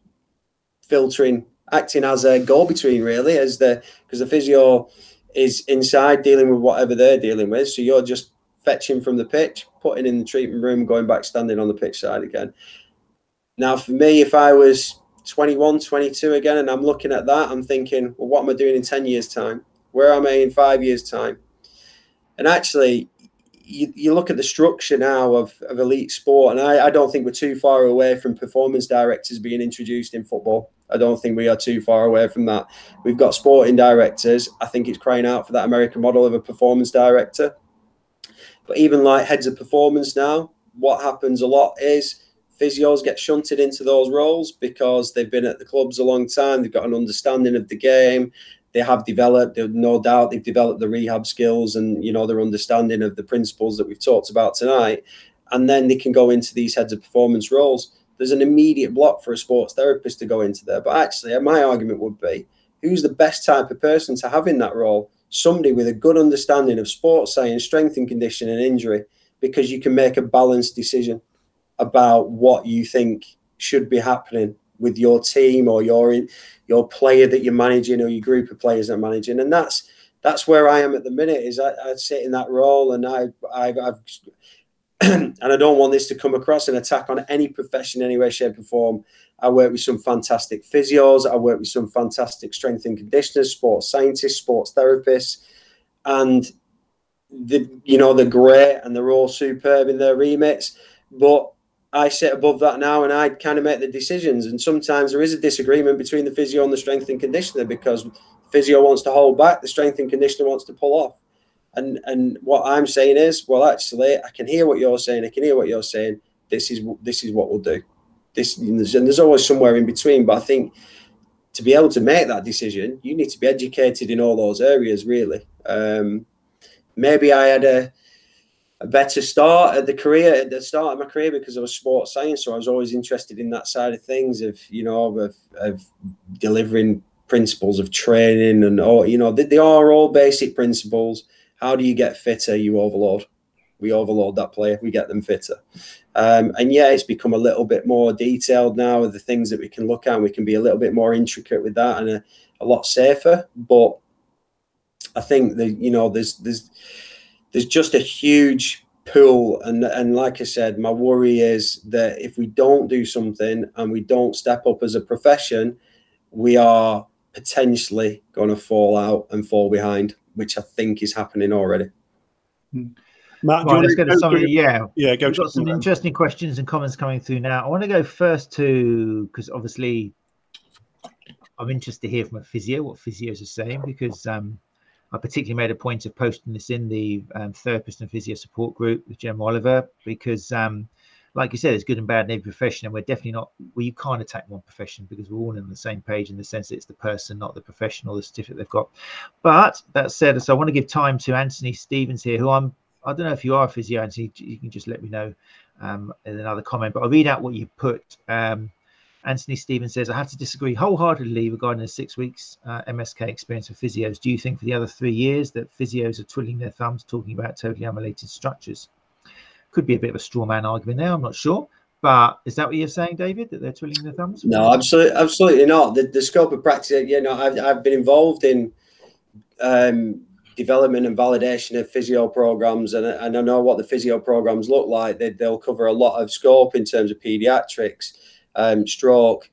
filtering, acting as a go-between, really, because the physio is inside dealing with whatever they're dealing with. So you're just fetching from the pitch, putting in the treatment room, going back, standing on the pitch side again. Now, for me, if I was 21, 22 again, and I'm looking at that, I'm thinking, well, what am I doing in 10 years' time? Where am I in 5 years' time? And actually, you look at the structure now of elite sport, and I don't think we're too far away from performance directors being introduced in football. I don't think we are too far away from that. We've got sporting directors. I think it's crying out for that American model of a performance director. But even like heads of performance now, what happens a lot is physios get shunted into those roles because they've been at the clubs a long time. They've got an understanding of the game. They have developed, no doubt, they've developed the rehab skills and, you know, their understanding of the principles that we've talked about tonight. And then they can go into these heads of performance roles. There's an immediate block for a sports therapist to go into there. But actually, my argument would be, who's the best type of person to have in that role? Somebody with a good understanding of sports science, strength and conditioning, and injury, because you can make a balanced decision about what you think should be happening with your team or your player that you're managing or your group of players that are managing. And that's where I am at the minute. Is I sit in that role, and I've and I don't want this to come across an attack on any profession, any way, shape, or form. I work with some fantastic physios. I work with some fantastic strength and conditioners, sports scientists, sports therapists, and they're great and they're all superb in their remits. But I sit above that now, and I kind of make the decisions. And sometimes there is a disagreement between the physio and the strength and conditioner, because physio wants to hold back, the strength and conditioner wants to pull off. And what I'm saying is, well, actually, I can hear what you're saying. I can hear what you're saying. This is what we'll do. And there's always somewhere in between. But I think to be able to make that decision, you need to be educated in all those areas, really. Maybe I had a better start at the start of my career because I was sports science, so I was always interested in that side of things, of delivering principles of training, and they are all basic principles. How do you get fitter? You overload. We overload that player. We get them fitter. And yeah, it's become a little bit more detailed now with the things that we can look at, and we can be a little bit more intricate with that, and a lot safer. But I think that there's just a huge pool, and like I said, my worry is that if we don't do something and we don't step up as a profession, we are potentially going to fall out and fall behind, which I think is happening already. Matt, right, let's go to some. yeah, go. We've got some interesting questions and comments coming through now. I want to go first to, because obviously I'm interested to hear from a physio what physios are saying, because I particularly made a point of posting this in the therapist and physio support group with Gemma Oliver, because like you said, it's good and bad in every profession, and we're definitely not, well, you can't attack one profession because we're all on the same page in the sense that it's the person, not the profession or the certificate they've got. But that said, so I want to give time to Anthony Stevens here, who I don't know if you are a physio, Anthony, you can just let me know in another comment, but I'll read out what you put. Anthony Stevens says, I have to disagree wholeheartedly regarding the 6 weeks MSK experience for physios. Do you think for the other 3 years that physios are twiddling their thumbs talking about totally unrelated structures? Could be a bit of a straw man argument there, I'm not sure. But is that what you're saying, David, that they're twiddling their thumbs? No, absolutely not. The scope of practice, you know, I've been involved in development and validation of physio programs, and I know what the physio programs look like. They'll cover a lot of scope in terms of pediatrics, stroke,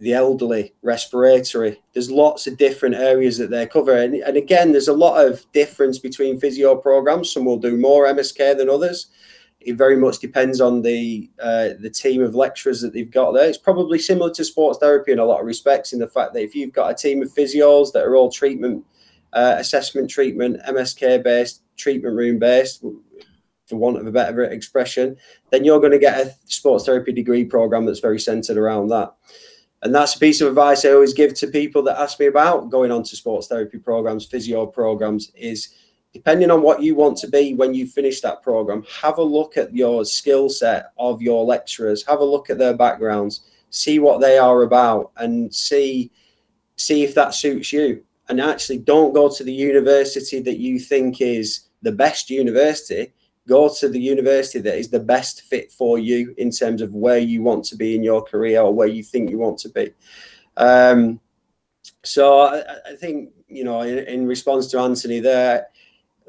the elderly, respiratory. There's lots of different areas that they cover, and again, there's a lot of difference between physio programs. Some will do more MSK than others. It very much depends on the team of lecturers that they've got there. It's probably similar to sports therapy in a lot of respects, in the fact that if you've got a team of physios that are all treatment, assessment treatment, MSK based, treatment room based, for want of a better expression, then you're going to get a sports therapy degree program that's very centered around that. And that's a piece of advice I always give to people that ask me about going on to sports therapy programs, physio programs, is depending on what you want to be when you finish that program, have a look at your skill set of your lecturers, have a look at their backgrounds, see what they are about, and see if that suits you. And actually don't go to the university that you think is the best university. Go to the university that is the best fit for you in terms of where you want to be in your career or where you think you want to be. So I think, you know, in response to Anthony there,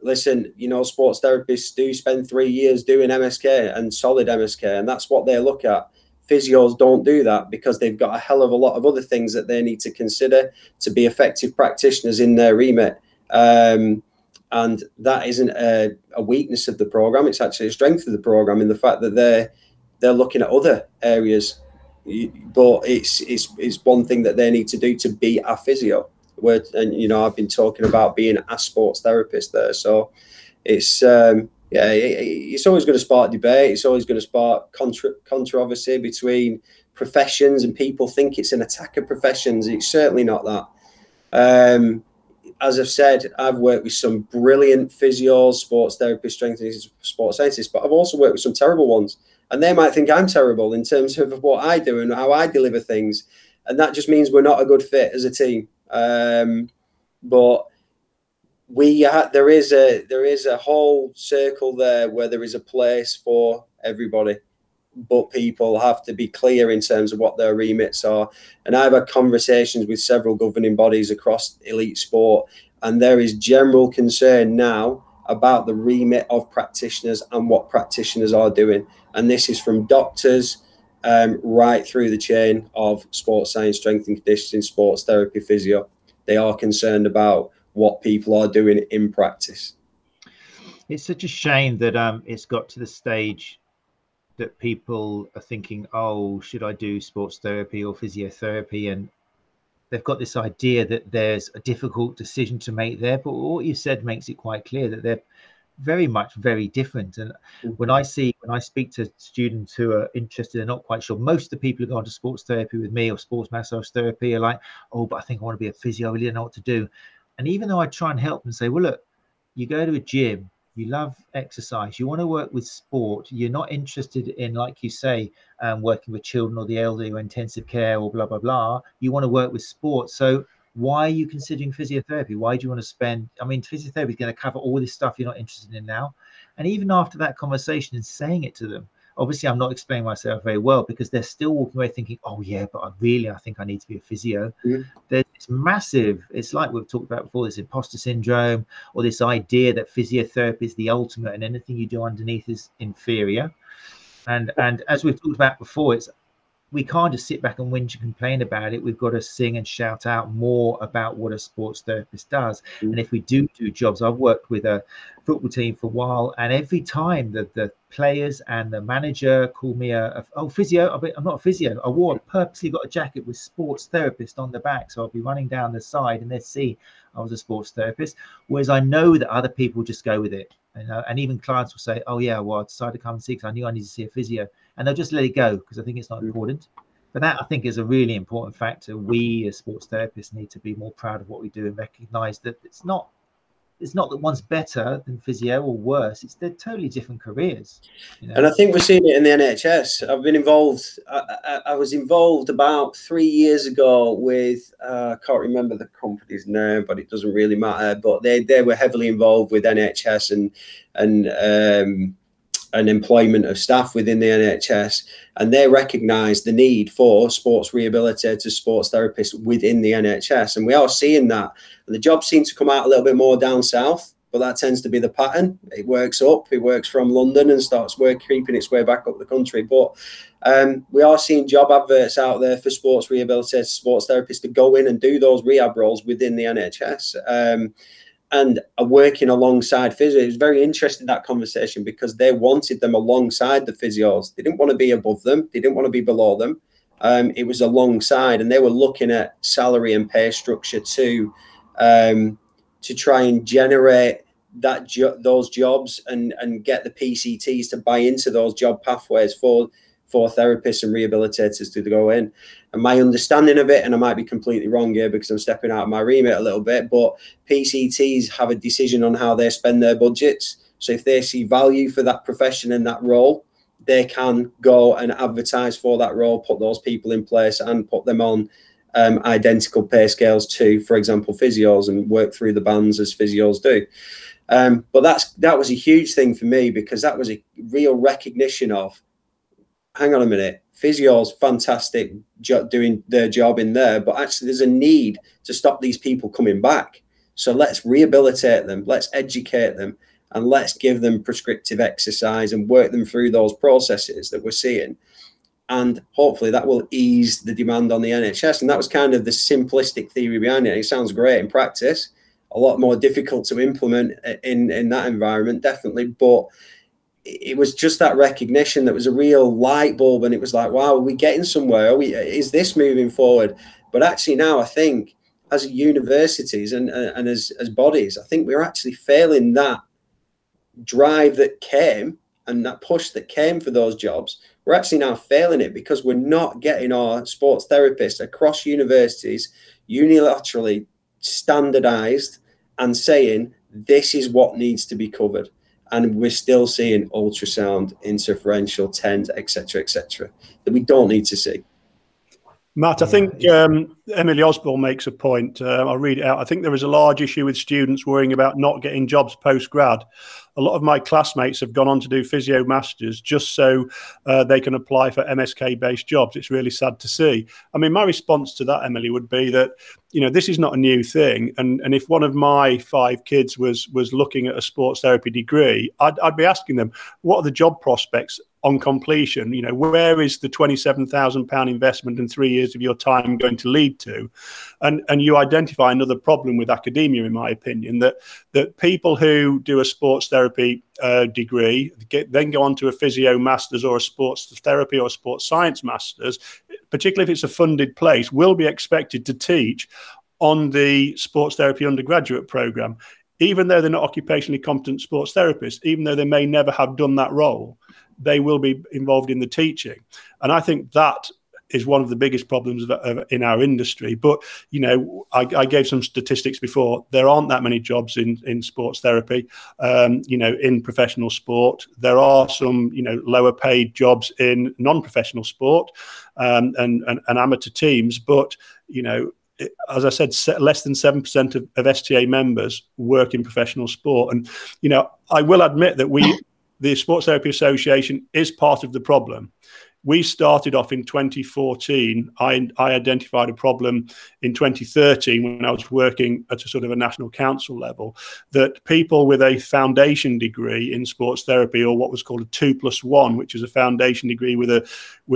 listen, you know, sports therapists do spend 3 years doing MSK and solid MSK, and that's what they look at. Physios don't do that because they've got a hell of a lot of other things that they need to consider to be effective practitioners in their remit. And that isn't a weakness of the program. It's actually a strength of the program in the fact that they're looking at other areas. But it's one thing that they need to do to be a physio. And you know, I've been talking about being a sports therapist there. So it's it's always going to spark debate. It's always going to spark controversy between professions, and people think it's an attack of professions. It's certainly not that. As I've said, I've worked with some brilliant physios, sports therapists, strength and sports scientists, but I've also worked with some terrible ones. And they might think I'm terrible in terms of what I do and how I deliver things. And that just means we're not a good fit as a team. But there is a whole circle there where there is a place for everybody. But people have to be clear in terms of what their remits are. And I've had conversations with several governing bodies across elite sport, and there is general concern now about the remit of practitioners and what practitioners are doing. And this is from doctors right through the chain of sports science, strength and conditioning, sports therapy, physio. They are concerned about what people are doing in practice. It's such a shame that it's got to the stage that people are thinking, oh, should I do sports therapy or physiotherapy? And they've got this idea that there's a difficult decision to make there. But what you said makes it quite clear that they're very different. And when I speak to students who are interested and not quite sure, most of the people who go on to sports therapy with me or sports massage therapy are like, oh, but I think I want to be a physio. I really don't know what to do. And even though I try and help them, say, well, look, you go to a gym, you love exercise, you want to work with sport, you're not interested in, like you say, working with children or the elderly or intensive care or blah, blah, blah. You want to work with sport. So why are you considering physiotherapy? Why do you want to spend, I mean, physiotherapy is going to cover all this stuff you're not interested in now. And even after that conversation and saying it to them, obviously I'm not explaining myself very well because they're still walking away thinking, oh yeah, but I think I need to be a physio. There's this massive, it's like we've talked about before, this imposter syndrome, or this idea that physiotherapy is the ultimate and anything you do underneath is inferior. And as we've talked about before, it's, we can't just sit back and whinge and complain about it. We've got to sing and shout out more about what a sports therapist does. And if we do jobs, I've worked with a football team for a while, and every time the players and the manager call me oh, physio, I'm not a physio. I purposely got a jacket with sports therapist on the back, so I'll be running down the side and they'll see I was a sports therapist. Whereas I know that other people just go with it, and even clients will say, oh yeah, well, I decided to come and see because I knew I needed to see a physio, and they'll just let it go because I think it's not important. But that, I think, is a really important factor. We as sports therapists need to be more proud of what we do and recognize that it's not that one's better than physio or worse. They're totally different careers. You know? And I think we're seeing it in the NHS. I've been involved. I was involved about 3 years ago with, I can't remember the company's name, but it doesn't really matter. But they were heavily involved with NHS and employment of staff within the NHS, and they recognised the need for sports rehabilitators, sports therapists within the NHS, and we are seeing that. And the jobs seem to come out a little bit more down south, but that tends to be the pattern. It works up, it works from London and starts creeping its way back up the country. But we are seeing job adverts out there for sports rehabilitators, sports therapists to go in and do those rehab roles within the NHS. And are working alongside physios. It was very interesting, that conversation, because they wanted them alongside the physios. They didn't want to be above them. They didn't want to be below them. It was alongside, and they were looking at salary and pay structure to try and generate those jobs and get the PCTs to buy into those job pathways for therapists and rehabilitators to go in. And my understanding of it, and I might be completely wrong here because I'm stepping out of my remit a little bit, but PCTs have a decision on how they spend their budgets. So if they see value for that profession and that role, they can go and advertise for that role, put those people in place and put them on identical pay scales to, for example, physios, and work through the bands as physios do. But that was a huge thing for me, because that was a real recognition of, hang on a minute, physios, fantastic doing their job in there, but actually there's a need to stop these people coming back. So let's rehabilitate them, let's educate them, and let's give them prescriptive exercise and work them through those processes that we're seeing. And hopefully that will ease the demand on the NHS. And that was kind of the simplistic theory behind it. It sounds great in practice, a lot more difficult to implement in that environment, definitely. But it was just that recognition that was a real light bulb, and it was like, wow, are we getting somewhere? Is this moving forward? But actually now I think as universities and as bodies, I think we're actually failing that drive that came and that push that came for those jobs. We're actually now failing it because we're not getting our sports therapists across universities unilaterally standardized and saying this is what needs to be covered. And we're still seeing ultrasound, interferential, TENS, etc., that we don't need to see. Matt, I think Emily Osborne makes a point. I'll read it out. I think there is a large issue with students worrying about not getting jobs post-grad. A lot of my classmates have gone on to do physio masters just so they can apply for MSK-based jobs. It's really sad to see. I mean, my response to that, Emily, would be that, you know, this is not a new thing. And if one of my 5 kids was looking at a sports therapy degree, I'd be asking them, what are the job prospects on completion? You know, where is the £27,000 investment and 3 years of your time going to lead to? And you identify another problem with academia, in my opinion, that people who do a sports therapy degree then go on to a physio masters or a sports therapy or a sports science masters, particularly if it's a funded place, will be expected to teach on the sports therapy undergraduate program, even though they're not occupationally competent sports therapists, even though they may never have done that role. They will be involved in the teaching. And I think that is one of the biggest problems in our industry. But, you know, I gave some statistics before. There aren't that many jobs in sports therapy, you know, in professional sport. There are some, you know, lower paid jobs in non-professional sport and amateur teams. But, you know, as I said, less than 7% of STA members work in professional sport. And, you know, I will admit that the Sports Therapy Association is part of the problem. we started off in 2014. I identified a problem in 2013 when I was working at a sort of a national council level, that people with a foundation degree in sports therapy, or what was called a 2+1, which is a foundation degree with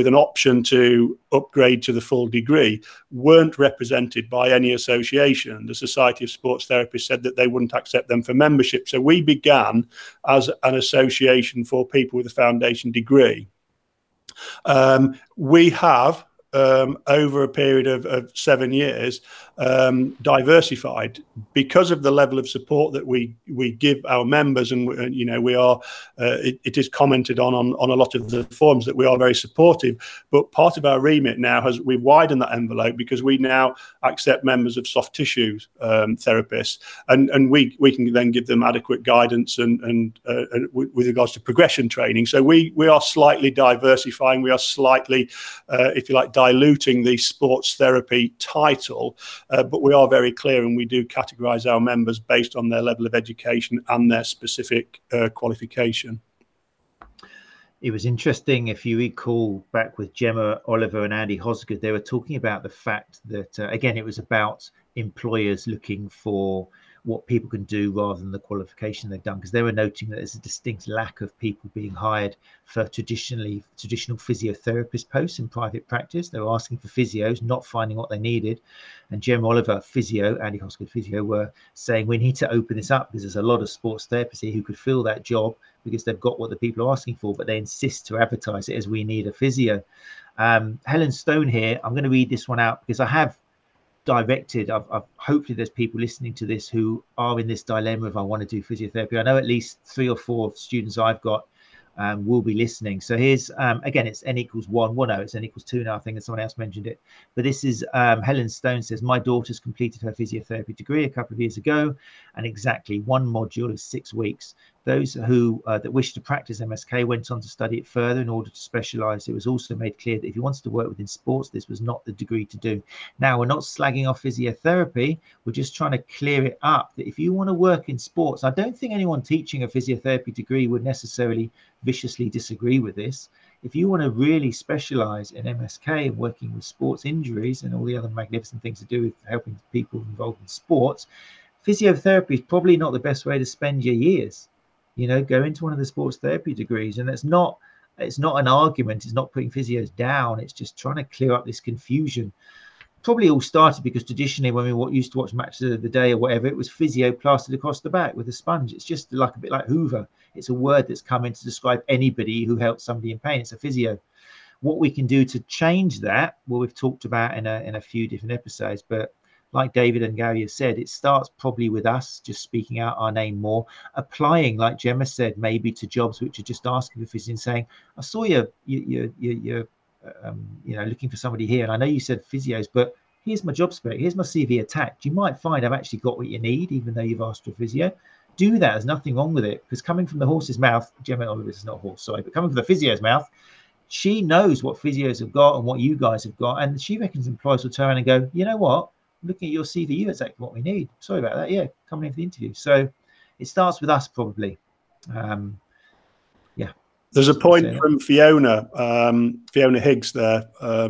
an option to upgrade to the full degree, weren't represented by any association. The Society of Sports Therapists said that they wouldn't accept them for membership. So we began as an association for people with a foundation degree. We have, over a period of 7 years, diversified because of the level of support that we give our members, and you know, we are it is commented on a lot of the forums that we are very supportive. But part of our remit now we've widened that envelope, because we now accept members of soft tissue therapists, and we can then give them adequate guidance and with regards to progression training. So we are slightly diversifying. We are slightly, if you like, diluting the sports therapy title. But we are very clear, and we do categorize our members based on their level of education and their specific qualification. It was interesting, if you recall back with Gemma Oliver and Andy Hosgood, they were talking about the fact that, again, it was about employers looking for what people can do rather than the qualification they've done, because they were noting that there's a distinct lack of people being hired for traditional physiotherapist posts in private practice. They were asking for physios, not finding what they needed. And Gemma Oliver, physio, Andy Hosgood, physio, were saying we need to open this up, because there's a lot of sports therapists here who could fill that job because they've got what the people are asking for, but they insist to advertise it as we need a physio. Helen Stone here, I'm going to read this one out because I have directed, hopefully there's people listening to this who are in this dilemma of I want to do physiotherapy. I know at least 3 or 4 students I've got will be listening. So here's again, it's n=1. Well, no, it's n=2 now. I think that someone else mentioned it, but this is Helen Stone says, my daughter's completed her physiotherapy degree a couple of years ago, and exactly one module is 6 weeks. Those who that wish to practice MSK went on to study it further in order to specialize. It was also made clear that if you wanted to work within sports, this was not the degree to do. Now, we're not slagging off physiotherapy. We're just trying to clear it up that if you want to work in sports, I don't think anyone teaching a physiotherapy degree would necessarily viciously disagree with this. If you want to really specialize in MSK and working with sports injuries and all the other magnificent things to do with helping people involved in sports, physiotherapy is probably not the best way to spend your years. You know, go into one of the sports therapy degrees, and it's not an argument. It's not putting physios down. It's just trying to clear up this confusion. Probably all started because traditionally when we used to watch matches of the day or whatever, it was physio plastered across the back with a sponge. It's just like a bit like Hoover. It's a word that's come in to describe anybody who helps somebody in pain. It's a physio. What we can do to change that, well, we've talked about in a few different episodes, but like David and Gary have said, it starts probably with us just speaking out our name more, applying, like Gemma said, maybe to jobs which are just asking for physio and saying, I saw you're looking for somebody here, and I know you said physios, but here's my job spec, here's my CV attached. You might find I've actually got what you need, even though you've asked for a physio. Do that. There's nothing wrong with it, because coming from the horse's mouth, Gemma Oliver is not a horse, sorry, but coming from the physio's mouth, she knows what physios have got and what you guys have got, and she reckons employers will turn around and go, you know what? Looking at your CV, you're exactly what we need. Sorry about that. Yeah, coming in for the interview. So it starts with us, probably. Yeah. There's a point from Fiona Higgs there,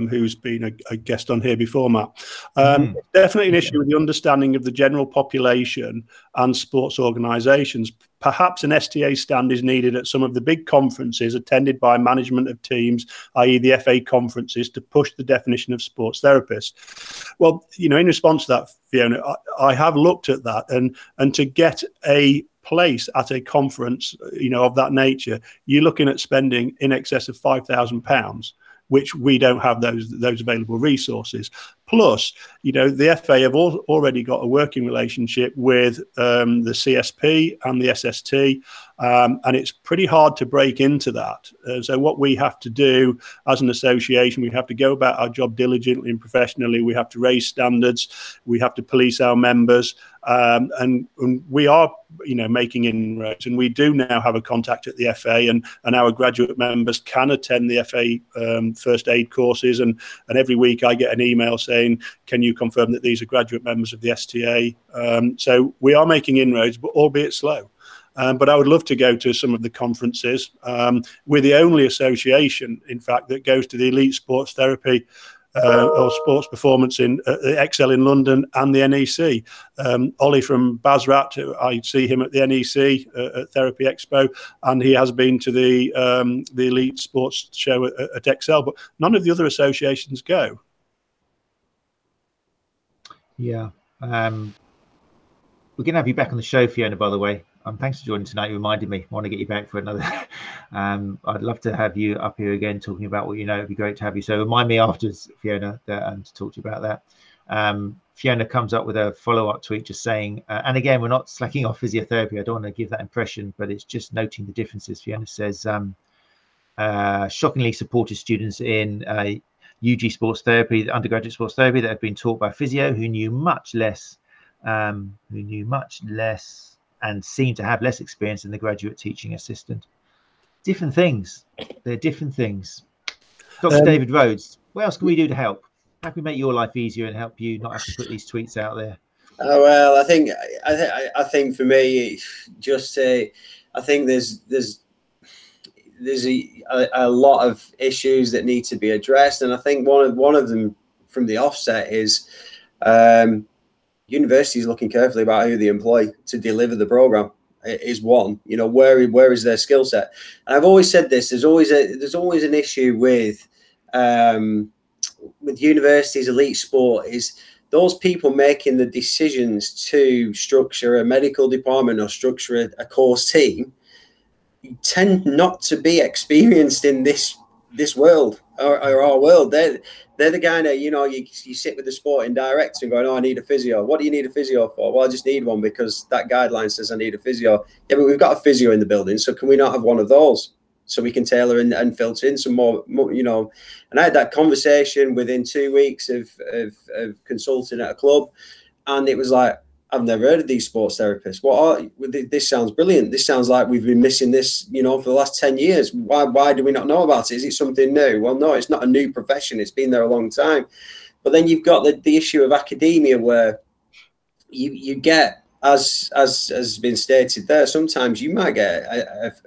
who's been a guest on here before, Matt. Definitely an issue with the understanding of the general population and sports organisations. Perhaps an STA stand is needed at some of the big conferences attended by management of teams, i.e. the FA conferences, to push the definition of sports therapists. Well, you know, in response to that, Fiona, I have looked at that, and to get a place at a conference, you know, of that nature, you're looking at spending in excess of £5,000, which we don't have those available resources. Plus, you know, the FA have already got a working relationship with the CSP and the SST, and it's pretty hard to break into that. So what we have to do as an association, we have to go about our job diligently and professionally. We have to raise standards. We have to police our members. And we are, you know, making inroads, and we do now have a contact at the FA, and our graduate members can attend the FA first aid courses, and every week I get an email saying, can you confirm that these are graduate members of the STA? So we are making inroads, but albeit slow. but I would love to go to some of the conferences. We're the only association, in fact, that goes to the Elite Sports Therapy or Sports Performance in Excel in London and the NEC. Ollie from Basrat, I see him at the NEC at Therapy Expo, and he has been to the Elite Sports show at Excel, but none of the other associations go. Yeah. We're going to have you back on the show, Fiona, by the way. Thanks for joining tonight. You reminded me. I want to get you back for another. I'd love to have you up here again talking about what you know. It'd be great to have you. So remind me afterwards, Fiona, to talk to you about that. Fiona comes up with a follow-up tweet just saying, and again, we're not slacking off physiotherapy. I don't want to give that impression, but it's just noting the differences. Fiona says, shockingly supported students in UG Sports Therapy, undergraduate sports therapy, that have been taught by physio who knew much less and seem to have less experience than the graduate teaching assistant. Different things. They're different things. Dr. David Rhodes, what else can we do to help? How can we make your life easier and help you not have to put these tweets out there? Oh, well, I think for me, just I think there's a lot of issues that need to be addressed, and I think one of them from the offset is universities looking carefully about who they employ to deliver the program is one. You know, where is their skill set? And I've always said this: there's always an issue with universities, elite sport, is those people making the decisions to structure a medical department or structure a course team tend not to be experienced in this world or our world. They're the guy that, you know, you sit with the sporting director and going, oh, I need a physio. What do you need a physio for? Well, I just need one because that guideline says I need a physio. Yeah, but we've got a physio in the building, so can we not have one of those so we can tailor and filter in some more, you know? And I had that conversation within 2 weeks of consulting at a club, and it was like, I've never heard of these sports therapists. This sounds brilliant. This sounds like we've been missing this, you know, for the last 10 years. Why do we not know about it? Is it something new? Well, no, it's not a new profession. It's been there a long time. But then you've got the issue of academia, where you get, as has been stated there, sometimes you might get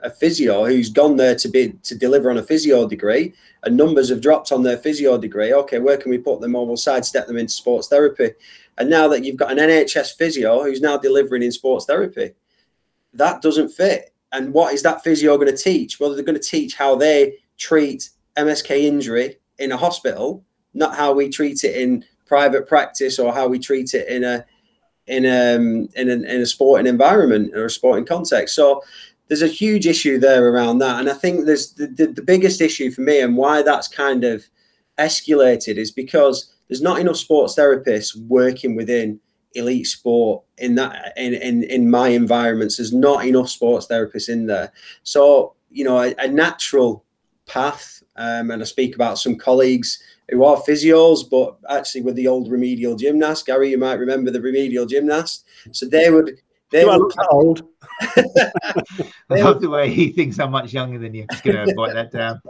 a physio who's gone there to deliver on a physio degree, and numbers have dropped on their physio degree. Okay, where can we put them? Or we'll sidestep them into sports therapy. And now that you've got an NHS physio who's now delivering in sports therapy, that doesn't fit. And what is that physio going to teach? Well, they're going to teach how they treat MSK injury in a hospital, not how we treat it in private practice or how we treat it in a sporting environment or a sporting context. So there's a huge issue there around that. And I think there's the biggest issue for me, and why that's kind of escalated, is because there's not enough sports therapists working within elite sport in my environments. There's not enough sports therapists in there. So, you know, a natural path, and I speak about some colleagues who are physios, but actually with the old remedial gymnast. Gary, you might remember the remedial gymnast. So they would old. I love the way he thinks I'm much younger than you. I'm just going to write that down.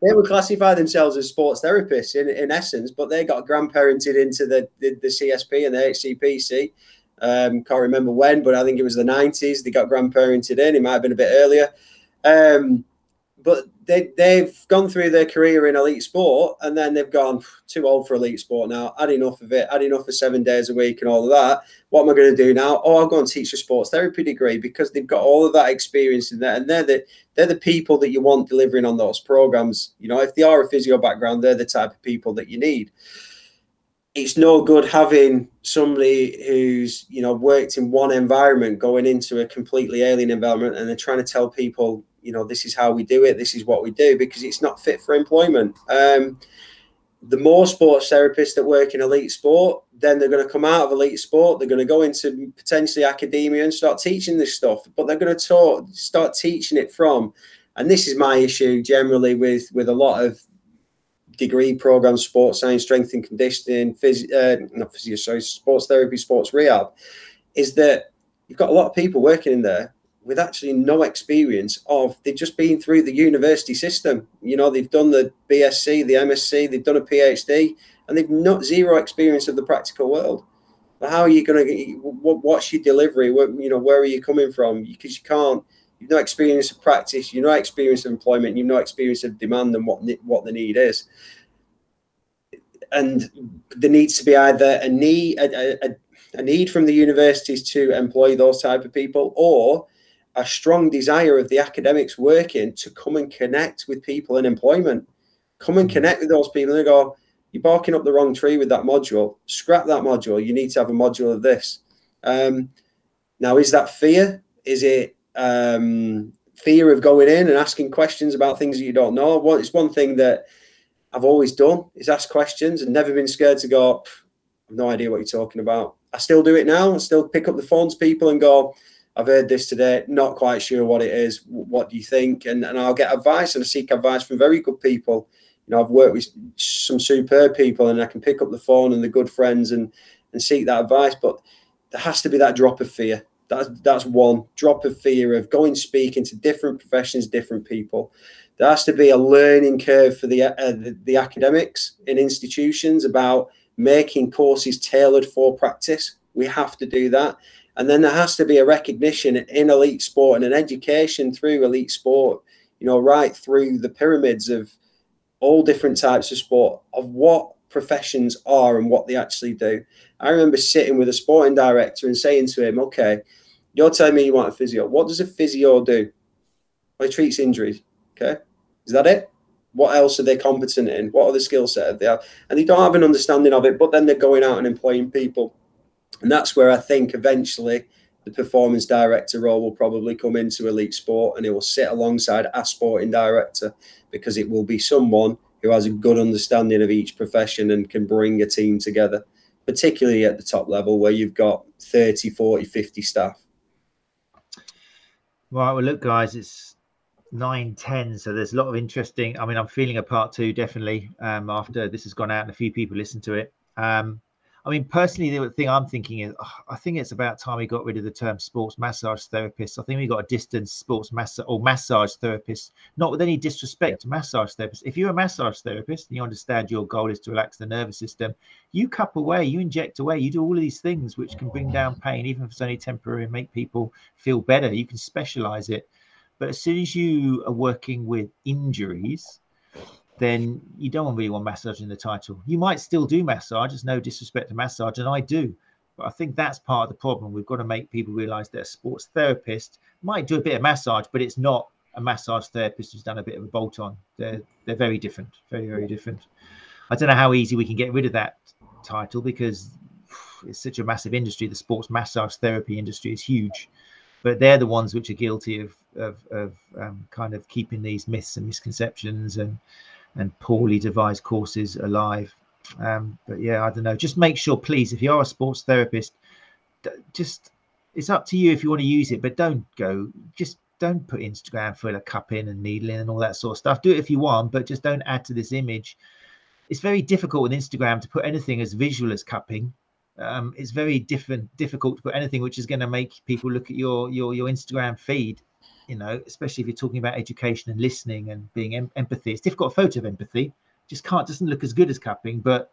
They would classify themselves as sports therapists in essence, but they got grandparented into the CSP and the HCPC. Can't remember when, but I think it was the 90s. They got grandparented in. It might have been a bit earlier. But they've gone through their career in elite sport, and then they've gone, too old for elite sport now. Had enough of it. Had enough of 7 days a week and all of that. What am I going to do now? Oh, I'll go and teach a sports therapy degree, because they've got all of that experience in there, and they're the people that you want delivering on those programs. You know, if they are a physio background, they're the type of people that you need. It's no good having somebody who's, you know, worked in one environment going into a completely alien environment, and they're trying to tell people, you know, this is how we do it, this is what we do, because it's not fit for employment. The more sports therapists that work in elite sport, then they're going to come out of elite sport, they're going to go into potentially academia and start teaching this stuff, but they're going to start teaching it from, and this is my issue generally with a lot of degree programs, sports science, strength and conditioning, sports therapy, sports rehab, is that you've got a lot of people working in there with actually no experience of, they've just been through the university system. You know, they've done the BSc, the MSc, they've done a PhD, and they've not zero experience of the practical world. How are you going to, what's your delivery? Where are you coming from? Because you've no experience of practice, you've no experience of employment, you've no experience of demand and what the need is. And there needs to be either a need from the universities to employ those type of people, or a strong desire of the academics working to come and connect with people in employment. Come and connect with those people and go, you're barking up the wrong tree with that module. Scrap that module. You need to have a module of this. Now, is that fear? Is it fear of going in and asking questions about things that you don't know? Well, it's one thing that I've always done, is ask questions and never been scared to go, I've no idea what you're talking about. I still do it now. I still pick up the phone to people and go, I've heard this today, not quite sure what it is. What do you think? And I'll get advice, and I seek advice from very good people. I've worked with some superb people, and I can pick up the phone and the good friends and seek that advice. But there has to be that drop of fear. That's one drop of fear of going speaking to different professions, different people. There has to be a learning curve for the academics in institutions about making courses tailored for practice. We have to do that. And then there has to be a recognition in elite sport and an education through elite sport, right through the pyramids of all different types of sport, of what professions are and what they actually do. I remember sitting with a sporting director and saying to him, okay, you're telling me you want a physio. What does a physio do? Well, he treats injuries. Okay. Is that it? What else are they competent in? What are the skill set they have? And they don't have an understanding of it, but then they're going out and employing people. And that's where I think eventually the performance director role will probably come into elite sport, and it will sit alongside a sporting director, because it will be someone who has a good understanding of each profession and can bring a team together, particularly at the top level where you've got 30, 40, 50 staff. Right, well, look, guys, it's 9:10, so there's a lot of interesting. I mean, I'm feeling a part two definitely after this has gone out and a few people listen to it. I mean, personally, the thing I'm thinking is, I think it's about time we got rid of the term sports massage therapist. I think we got a distance sports massage therapist, not with any disrespect to massage therapists. If you're a massage therapist and you understand your goal is to relax the nervous system, you cup away, you inject away, you do all of these things which can bring down pain, even if it's only temporary, and make people feel better. You can specialize it. But as soon as you are working with injuries, then you don't really want massage in the title. You might still do massage. There's no disrespect to massage, and I do. But I think that's part of the problem. We've got to make people realize that a sports therapist might do a bit of massage, but it's not a massage therapist who's done a bit of a bolt-on. They're very different, very, very different. I don't know how easy we can get rid of that title, because it's such a massive industry. The sports massage therapy industry is huge. But they're the ones which are guilty of kind of keeping these myths and misconceptions and poorly devised courses alive. But yeah, I don't know. Just make sure, please, if you are a sports therapist, it's up to you if you want to use it, but don't put Instagram full of cupping and needling and all that sort of stuff. Do it if you want, but just don't add to this image. It's very difficult with Instagram to put anything as visual as cupping. It's very difficult to put anything which is going to make people look at your Instagram feed, especially if you're talking about education and listening and being empathy. It's difficult. A photo of empathy doesn't look as good as cupping. But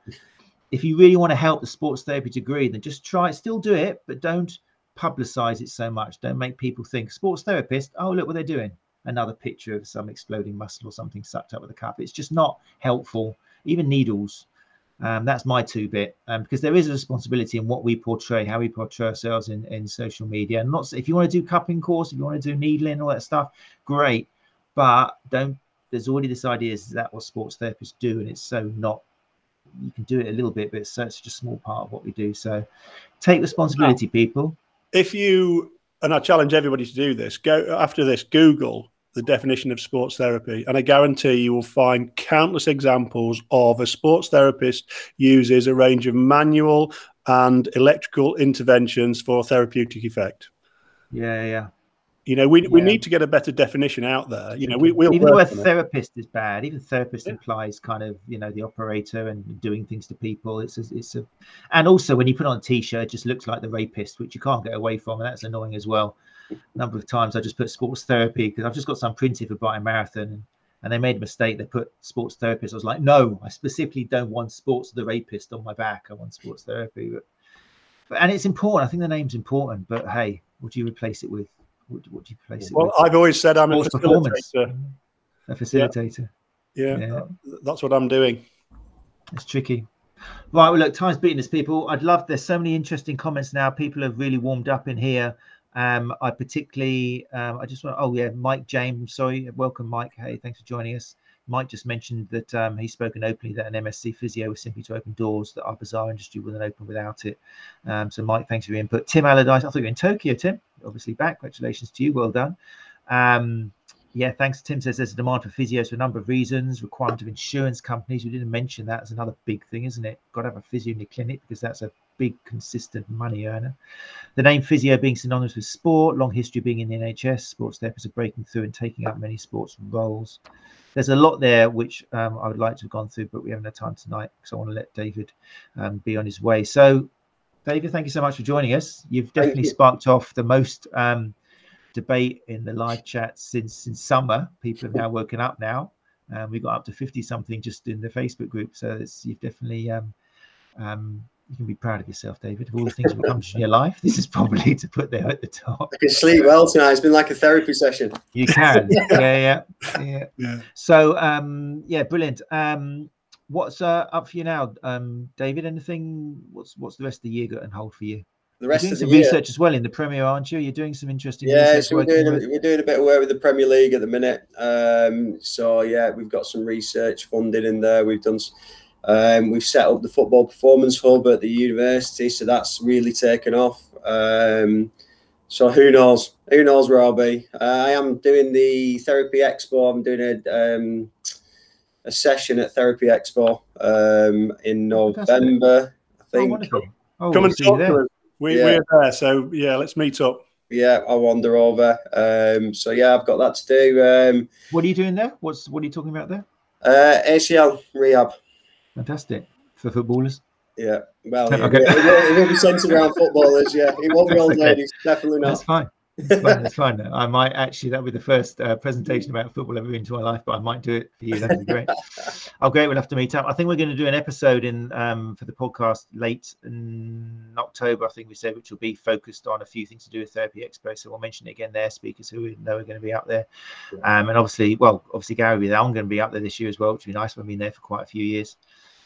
if you really want to help the sports therapy degree, then just still do it, but don't publicize it so much. Don't make people think sports therapist, oh, look what they're doing. Another picture of some exploding muscle or something sucked up with a cup. It's just not helpful. Even needles. That's my 2-bit, because there is a responsibility in what we portray, how we portray ourselves in social media. And not if you want to do cupping course, if you want to do needling, all that stuff, great. But there's already this idea is that what sports therapists do, and it's so not. You can do it a little bit, but it's such a small part of what we do. So take responsibility, people. And I challenge everybody to do this. Go after this, Google the definition of sports therapy, and I guarantee you will find countless examples of a sports therapist uses a range of manual and electrical interventions for therapeutic effect. Yeah. We need to get a better definition out there. We'll even the word therapist is bad. Even therapist implies kind of the operator and doing things to people. And also when you put on a t-shirt, it just looks like the rapist, which you can't get away from, and that's annoying as well. A number of times I just put sports therapy because I've just got some printed for Brighton Marathon, and they made a mistake. They put sports therapist. I was like, no, I specifically don't want sports the rapist on my back. I want sports therapy. But And it's important. I think the name's important. But hey, what do you replace it with? What do you replace it with? Well, I've always said I'm a facilitator. A facilitator. Yeah, that's what I'm doing. It's tricky. Right, well, look, time's beating us, people. There's so many interesting comments now. People have really warmed up in here. I particularly, I just want, Mike James, sorry, welcome, Mike. Hey, thanks for joining us. Mike just mentioned that he's spoken openly that an MSc physio was simply to open doors that our bizarre industry wouldn't open without it. So, Mike, thanks for your input. Tim Allardyce, I thought you were in Tokyo, Tim. Obviously back. Congratulations to you. Well done. Yeah, thanks. Tim says there's a demand for physios for a number of reasons. Requirement of insurance companies. We didn't mention that as another big thing, isn't it? Got to have a physio in your clinic because that's a big, consistent money earner. The name physio being synonymous with sport, long history being in the NHS. Sports therapists are breaking through and taking up many sports roles. There's a lot there which I would like to have gone through, but we haven't had time tonight because I want to let David be on his way. So, David, thank you so much for joining us. You've definitely sparked off the most debate in the live chat since summer. People have now woken up now. We got up to 50 something just in the Facebook group. So you've definitely you can be proud of yourself, David. Of all the things that have come in your life, this is probably to put there at the top. I can sleep well tonight. It's been like a therapy session. You can. Yeah. So yeah, brilliant. What's up for you now, David? Anything? What's the rest of the year got on hold for you? The rest You're doing of some the year. research as well in the Premier, aren't you? You're doing some interesting research. So we're doing a bit of work with the Premier League at the minute. So yeah, we've got some research funding in there. We've done. We've set up the Football Performance Hub at the university, so that's really taken off. So who knows where I'll be. I am doing the Therapy Expo. I'm doing a session at Therapy Expo in November, I think. Oh, wonderful. Oh, Come and talk to us. We're there, so yeah, let's meet up. Yeah, I'll wander over. So yeah, I've got that to do. What are you doing there? What are you talking about there? ACL rehab. Fantastic for footballers. Yeah, well, it will be centered around footballers. Yeah, it won't be old ladies. Definitely not. That's fine. That's fine. I might actually, that'll be the first presentation about football ever into my life, but I might do it for you. That'd be great. Oh, great. We'll have to meet up. I think we're going to do an episode in for the podcast late in October, I think we said, which will be focused on a few things to do with Therapy Expo. So we'll mention it again there, speakers who we know are going to be out there. And obviously Gary will be there. I'm going to be out there this year as well, which would be nice. We've been there for quite a few years.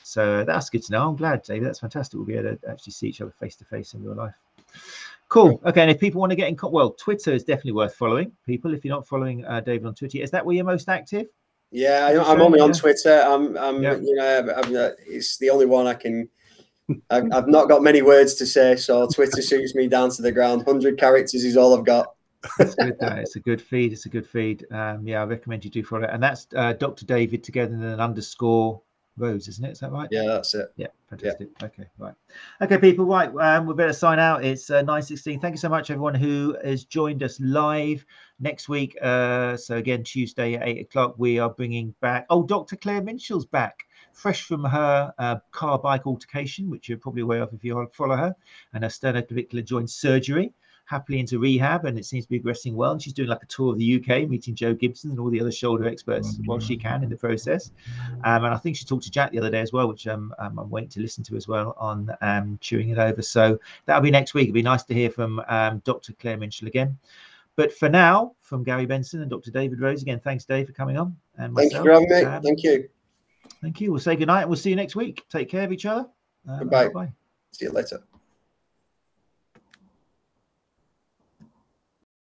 So that's good to know. I'm glad, David. That's fantastic. We'll be able to actually see each other face to face in real life. Cool. Okay. And if people want to get in, Twitter is definitely worth following. People, if you're not following David on Twitter, is that where you're most active? Yeah, I'm only on Twitter. It's the only one I can. I've not got many words to say, so Twitter suits me down to the ground. 100 characters is all I've got. It's good. It's a good feed. It's a good feed. Yeah, I recommend you do follow it. And that's Dr. David together and an _ Rhodes, isn't it? Is that right? Yeah, that's it. Yeah, fantastic. Yeah. Okay, right. Okay, people, right. We better sign out. It's 9:16. Thank you so much, everyone who has joined us live next week. So again, Tuesday at 8 o'clock, we are bringing back. Oh, Dr. Claire Minshall's back, fresh from her car bike altercation, which you're probably aware of if you follow her, and her sternoclavicular joint surgery. Happily into rehab, and it seems to be progressing well. And she's doing like a tour of the UK, meeting Joe Gibson and all the other shoulder experts while she can in the process. And I think she talked to Jack the other day as well, which I'm waiting to listen to as well on chewing it over. So that'll be next week. It'll be nice to hear from Dr. Claire Minshall again. But for now, from Gary Benson and Dr. David Rhodes, again, thanks, Dave, for coming on. And myself, thank you for having me. Thank you. Thank you. We'll say goodnight and we'll see you next week. Take care of each other. Goodbye. Bye. See you later.